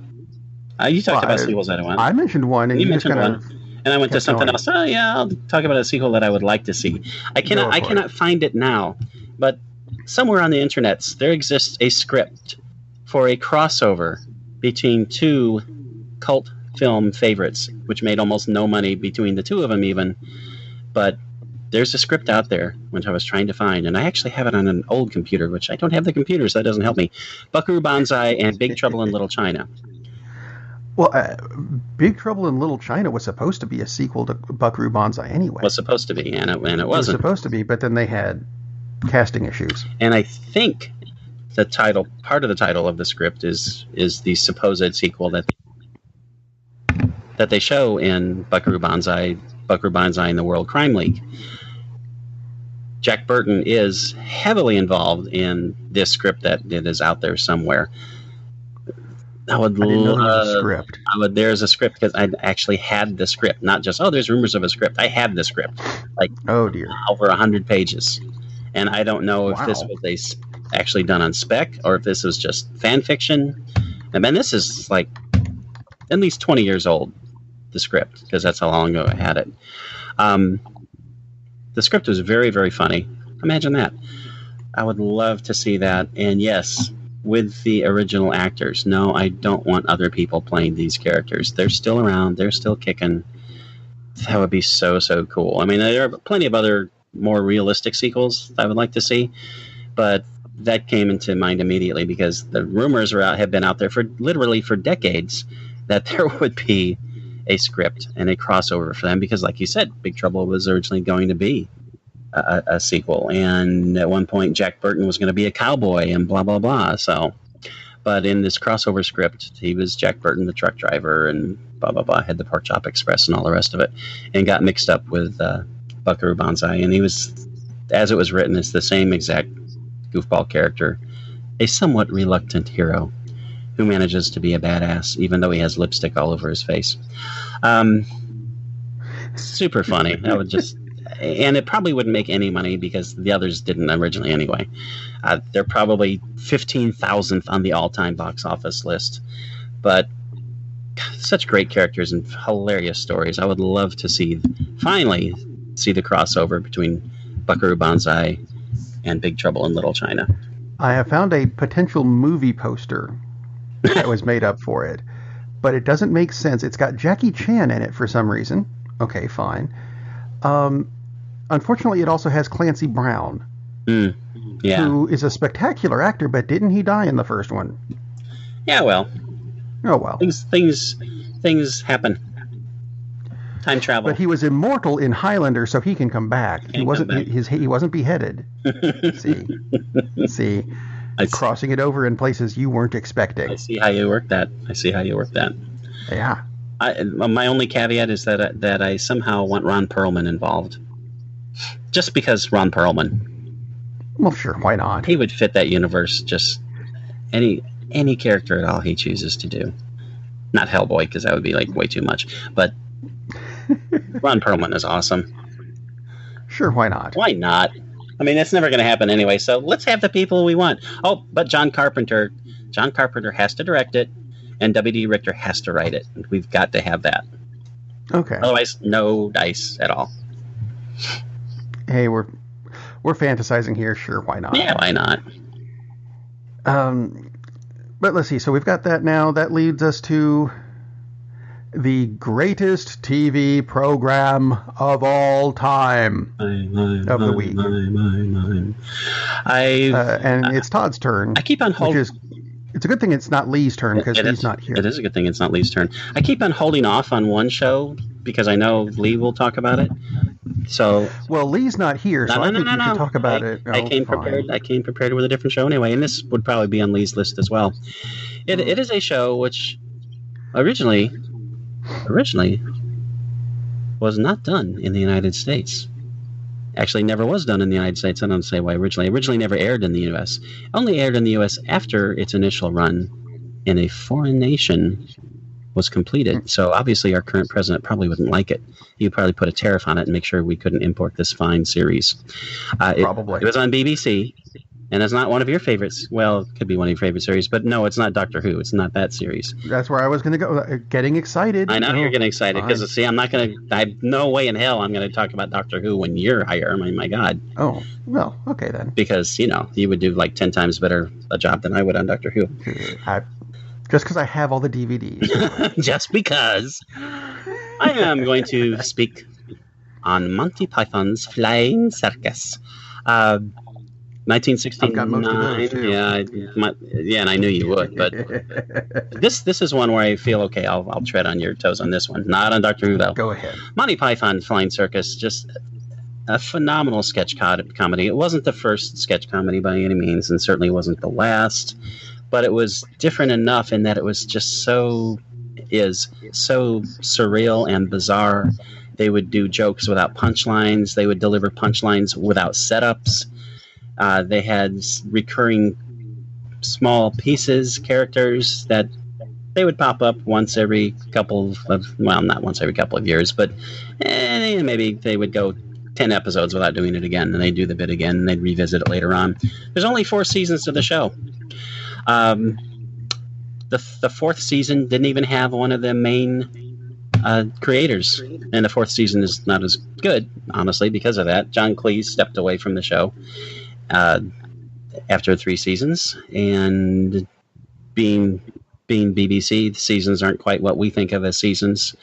You talked about sequels that I want. I mentioned one, and you mentioned one, and I went to something else. Oh yeah, I'll talk about a sequel that I would like to see. I cannot find it now, but somewhere on the internet there exists a script for a crossover between two cult film favorites, which made almost no money between the two of them even. But there's a script out there, which I was trying to find, and I actually have it on an old computer, which I don't have the computer, so that doesn't help me. Buckaroo Banzai and Big Trouble in Little China. Well, Big Trouble in Little China was supposed to be a sequel to Buckaroo Banzai anyway. Was supposed to be, and it wasn't. It was supposed to be, but then they had casting issues. And I think part of the title of the script is the supposed sequel that they show in Buckaroo Banzai and the World Crime League. Jack Burton is heavily involved in this script that it is out there somewhere. I didn't know there was a script. There's a script, because I actually had the script, not just, there's rumors of a script. I had the script, oh dear, over 100 pages. And I don't know if this was actually done on spec, or if this was just fan fiction. And man, this is like at least 20 years old, the script, because that's how long ago I had it. The script was very, very funny. Imagine that. I would love to see that. And yes, with the original actors. No, I don't want other people playing these characters. They're still around. They're still kicking. That would be so, so cool. I mean, there are plenty of other more realistic sequels I would like to see, but that came into mind immediately because the rumors have been out there for decades that there would be a script and a crossover for them, because like you said, Big Trouble was originally going to be a sequel, and at one point Jack Burton was going to be a cowboy and blah blah blah. So, but in this crossover script, he was Jack Burton, the truck driver, and blah blah blah, had the Pork Chop Express and all the rest of it, and got mixed up with Buckaroo Banzai, and he was, as it was written, it's the same exact goofball character, a somewhat reluctant hero who manages to be a badass even though he has lipstick all over his face. Super funny. and it probably wouldn't make any money because the others didn't originally anyway. They're probably 15,000th on the all-time box office list. But such great characters and hilarious stories. I would love to finally see the crossover between Buckaroo Banzai and Big Trouble in Little China. I have found a potential movie poster that was made up for it, but it doesn't make sense. It's got Jackie Chan in it for some reason. Okay, fine. Unfortunately, it also has Clancy Brown, who is a spectacular actor, but didn't he die in the first one? Yeah, well. Oh, well. Things happen. Time travel. But he was immortal in Highlander, so he can come back. He wasn't beheaded. See, crossing it over in places you weren't expecting. I see how you work that. Yeah. My only caveat is that I somehow want Ron Perlman involved, just because Ron Perlman. Well, sure, why not? He would fit that universe. Just any character at all he chooses to do. Not Hellboy, because that would be like way too much. But Ron Perlman is awesome. Sure, why not? Why not? I mean, that's never going to happen anyway. So let's have the people we want. Oh, but John Carpenter has to direct it, and W.D. Richter has to write it. We've got to have that. Okay. Otherwise, no dice at all. Hey, we're fantasizing here. Sure, why not? Yeah, why not? But let's see. So we've got that now. That leads us to the greatest TV program of all time of the week. And it's Todd's turn. I keep on holding. It's a good thing it's not Lee's turn because Lee's not here. It is a good thing it's not Lee's turn. I keep on holding off on one show because I know Lee will talk about it. So well, Lee's not here, so I think you should talk about it. I came prepared. I came prepared with a different show anyway, and this would probably be on Lee's list as well. It is a show which originally was not done in the United States. Actually, never was done in the United States. I don't say why originally. Originally never aired in the U.S. Only aired in the U.S. after its initial run in a foreign nation was completed. So obviously our current president probably wouldn't like it. He'd probably put a tariff on it and make sure we couldn't import this fine series. Probably. It was on BBC, and it's not one of your favorites. Well, it could be one of your favorite series, but no, it's not Doctor Who. It's not that series. That's where I was going to go. Getting excited. I know you're getting excited because, see, I'm not going to, I have no way in hell I'm going to talk about Doctor Who when you're higher. I mean, my God. Oh, well, okay then. Because, you would do like 10 times better a job than I would on Doctor Who. Just because I have all the DVDs. Just because. I am going to speak on Monty Python's Flying Circus. 1969. I've got most of those too. Yeah, and I knew you would. But this is one where I feel, okay, I'll tread on your toes on this one. Not on Doctor Who, though. Go ahead. Monty Python Flying Circus, just a phenomenal sketch comedy. It wasn't the first sketch comedy by any means, and certainly wasn't the last. But it was different enough in that it was just so surreal and bizarre. They would do jokes without punchlines. They would deliver punchlines without setups. They had recurring small characters that they would pop up once every couple of, well, not once every couple of years, but maybe they would go 10 episodes without doing it again, and they'd do the bit again, and they'd revisit it later on. There's only 4 seasons to the show. The fourth season didn't even have one of the main creators, and the fourth season is not as good, honestly, because of that. John Cleese stepped away from the show after 3 seasons, and being BBC, the seasons aren't quite what we think of as seasons,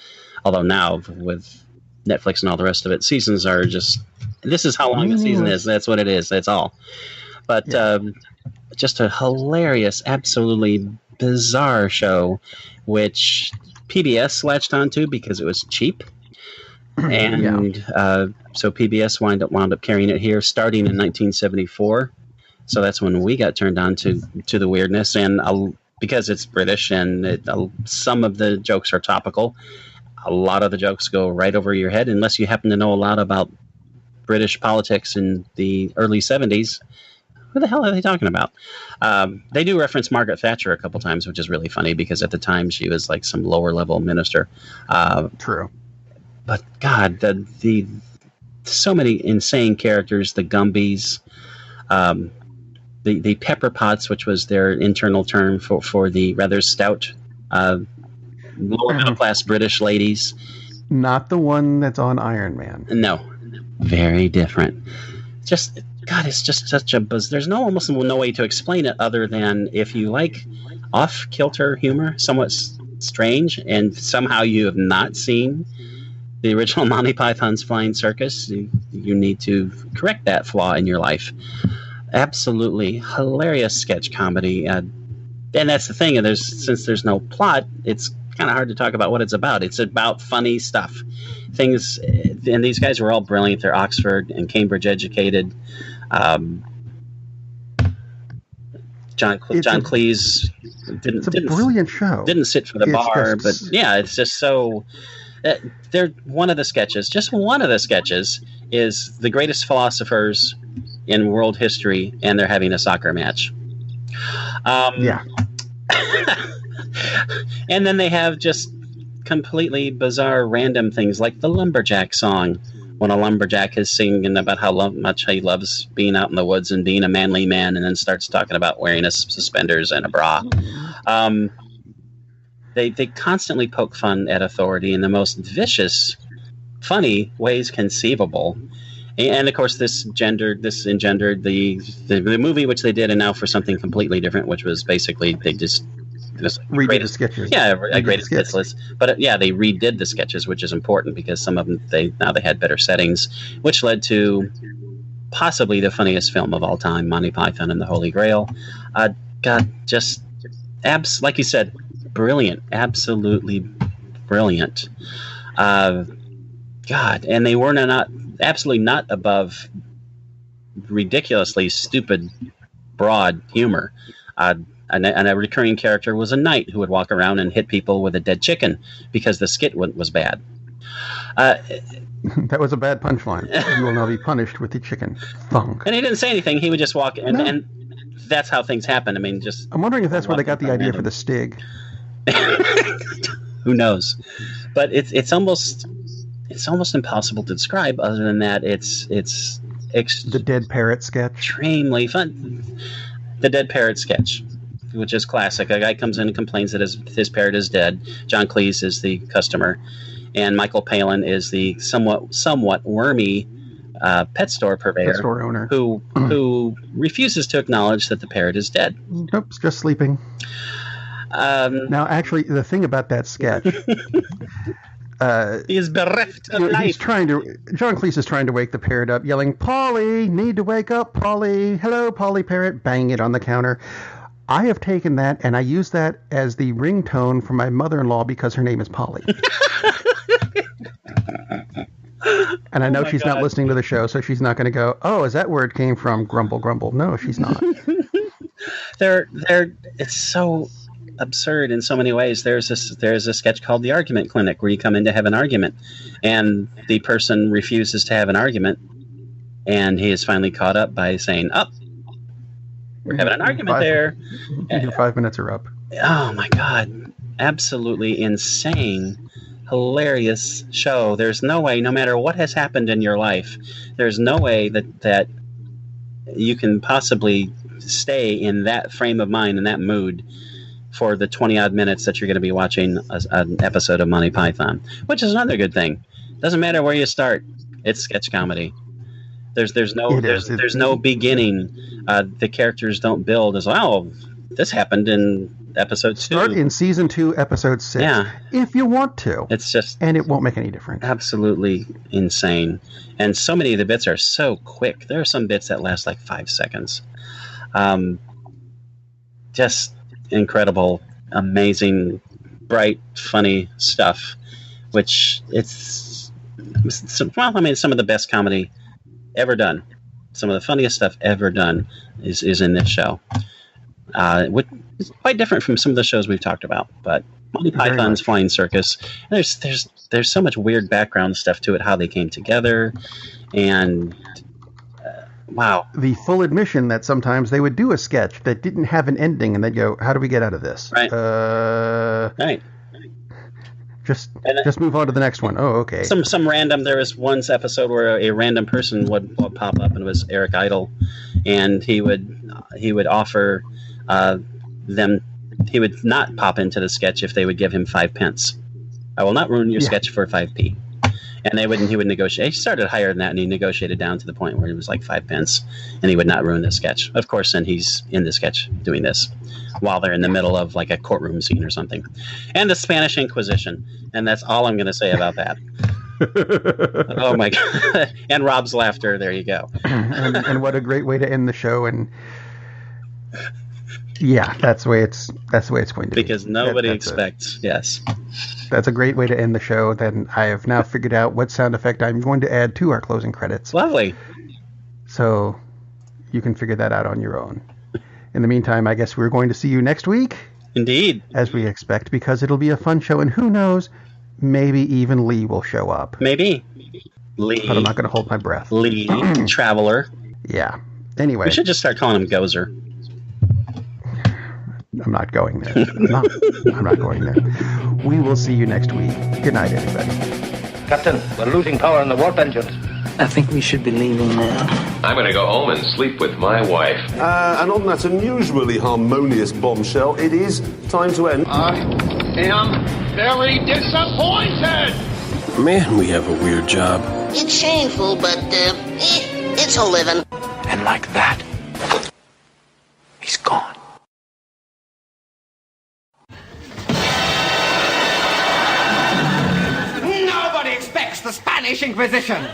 although now with Netflix and all the rest of it, seasons are just, this is how long a season is, that's what it is, that's all. But just a hilarious, absolutely bizarre show, which PBS latched onto because it was cheap. And so PBS wound up carrying it here starting in 1974. So that's when we got turned on to the weirdness. And because it's British and some of the jokes are topical, a lot of the jokes go right over your head unless you happen to know a lot about British politics in the early 70s. Who the hell are they talking about? They do reference Margaret Thatcher a couple times, which is really funny because at the time she was like some lower level minister. True. But God, the so many insane characters. The Gumbies, the Pepper Pots, which was their internal term for the rather stout lower middle class British ladies. Not the one that's on Iron Man. No, very different. Just God, it's just such a buzz. There's almost no way to explain it other than if you like off-kilter humor, somewhat strange, and somehow you have not seen the original Monty Python's Flying Circus, you need to correct that flaw in your life. Absolutely hilarious sketch comedy, and that's the thing. Since there's no plot, it's kind of hard to talk about what it's about. It's about funny stuff, things, and these guys were all brilliant. They're Oxford and Cambridge educated. John Cleese didn't. It's a brilliant show. Didn't sit for the bar, but yeah, it's just so. They're one of the sketches. Just one of the sketches is the greatest philosophers in world history, and they're having a soccer match. Yeah. And then they have just completely bizarre, random things like the lumberjack song, when a lumberjack is singing about how much he loves being out in the woods and being a manly man, and then starts talking about wearing suspenders and a bra. They constantly poke fun at authority in the most vicious, funny ways conceivable. And of course, this engendered the movie, which they did, and now for something completely different, which was basically they just redid the sketches. Yeah, a greatest hits list. But they redid the sketches, which is important because some of them they had better settings, which led to possibly the funniest film of all time, Monty Python and the Holy Grail. God, just like you said, brilliant, absolutely brilliant. God, and they were absolutely not above ridiculously stupid, broad humor. And a recurring character was a knight who would walk around and hit people with a dead chicken because the skit was bad. That was a bad punchline. You will now be punished with the chicken. Thunk. And he didn't say anything. He would just walk, and that's how things happen. I mean, just. I'm wondering if that's where they got the idea for the Stig. Who knows? But it's almost impossible to describe. Other than that, it's the dead parrot sketch. Extremely fun. The dead parrot sketch, which is classic. A guy comes in and complains that his parrot is dead. John Cleese is the customer, and Michael Palin is the somewhat wormy pet store purveyor, pet store owner, who refuses to acknowledge that the parrot is dead. Nope, it's just sleeping. Now, actually, the thing about that sketch, he is bereft of life. John Cleese is trying to wake the parrot up, yelling, "Polly, need to wake up, Polly. Hello, Polly parrot," banging it on the counter. I have taken that and I use that as the ringtone for my mother-in-law because her name is Polly. And I know she's not listening to the show, so she's not going to go, "Oh, is that where it came from? Grumble, grumble." No, she's not. It's so absurd in so many ways. There's a sketch called The Argument Clinic where you come in to have an argument, and the person refuses to have an argument, and he is finally caught up by saying, we're having an argument there. Your 5 minutes are up. Oh my God. Absolutely insane, hilarious show. There's no way, no matter what has happened in your life, there's no way that you can possibly stay in that frame of mind, in that mood, for the 20-odd minutes that you're going to be watching an episode of Monty Python, which is another good thing. Doesn't matter where you start. It's sketch comedy. There's no beginning. The characters don't build as, this happened in episode 2. Start in season 2, episode 6. Yeah. If you want to. It's just... And it won't make any difference. Absolutely insane. And so many of the bits are so quick. There are some bits that last like 5 seconds. Just incredible, amazing, bright, funny stuff, which some of the best comedy ever done. Some of the funniest stuff ever done is in this show. Which is quite different from some of the shows we've talked about, but Monty Python's Flying Circus, there's so much weird background stuff to it, how they came together, and wow. The full admission that sometimes they would do a sketch that didn't have an ending, and they'd go, "How do we get out of this?" Right. Right. Just move on to the next one. Oh, okay. Some random. There was one episode where a random person would pop up, and it was Eric Idle, and he would offer them. He would not pop into the sketch if they would give him 5 pence. I will not ruin your sketch for 5p. And he would negotiate. He started higher than that, and he negotiated down to the point where it was like 5 pence, and he would not ruin the sketch. Of course, then he's in the sketch doing this while they're in the middle of like a courtroom scene or something. And the Spanish Inquisition. And that's all I'm going to say about that. Oh, my God. And Rob's laughter. There you go. and what a great way to end the show. And yeah, that's the way it's going to be. Because nobody expects, yes. That's a great way to end the show. Then I have now figured out what sound effect I'm going to add to our closing credits. Lovely. So you can figure that out on your own. In the meantime, I guess we're going to see you next week. Indeed. As we expect, because it'll be a fun show. And who knows, maybe even Lee will show up. Maybe. Lee. But I'm not going to hold my breath. Lee, Traveler. Yeah. Anyway. We should just start calling him Gozer. I'm not going there. I'm not going there. We will see you next week. Good night, everybody. Captain, we're losing power in the warp engines. I think we should be leaving now. I'm going to go home and sleep with my wife. And on that unusually harmonious bombshell, it is time to end. I am very disappointed! Man, we have a weird job. It's shameful, but, it's a living. And like that, he's gone. Nobody expects the Spanish Inquisition!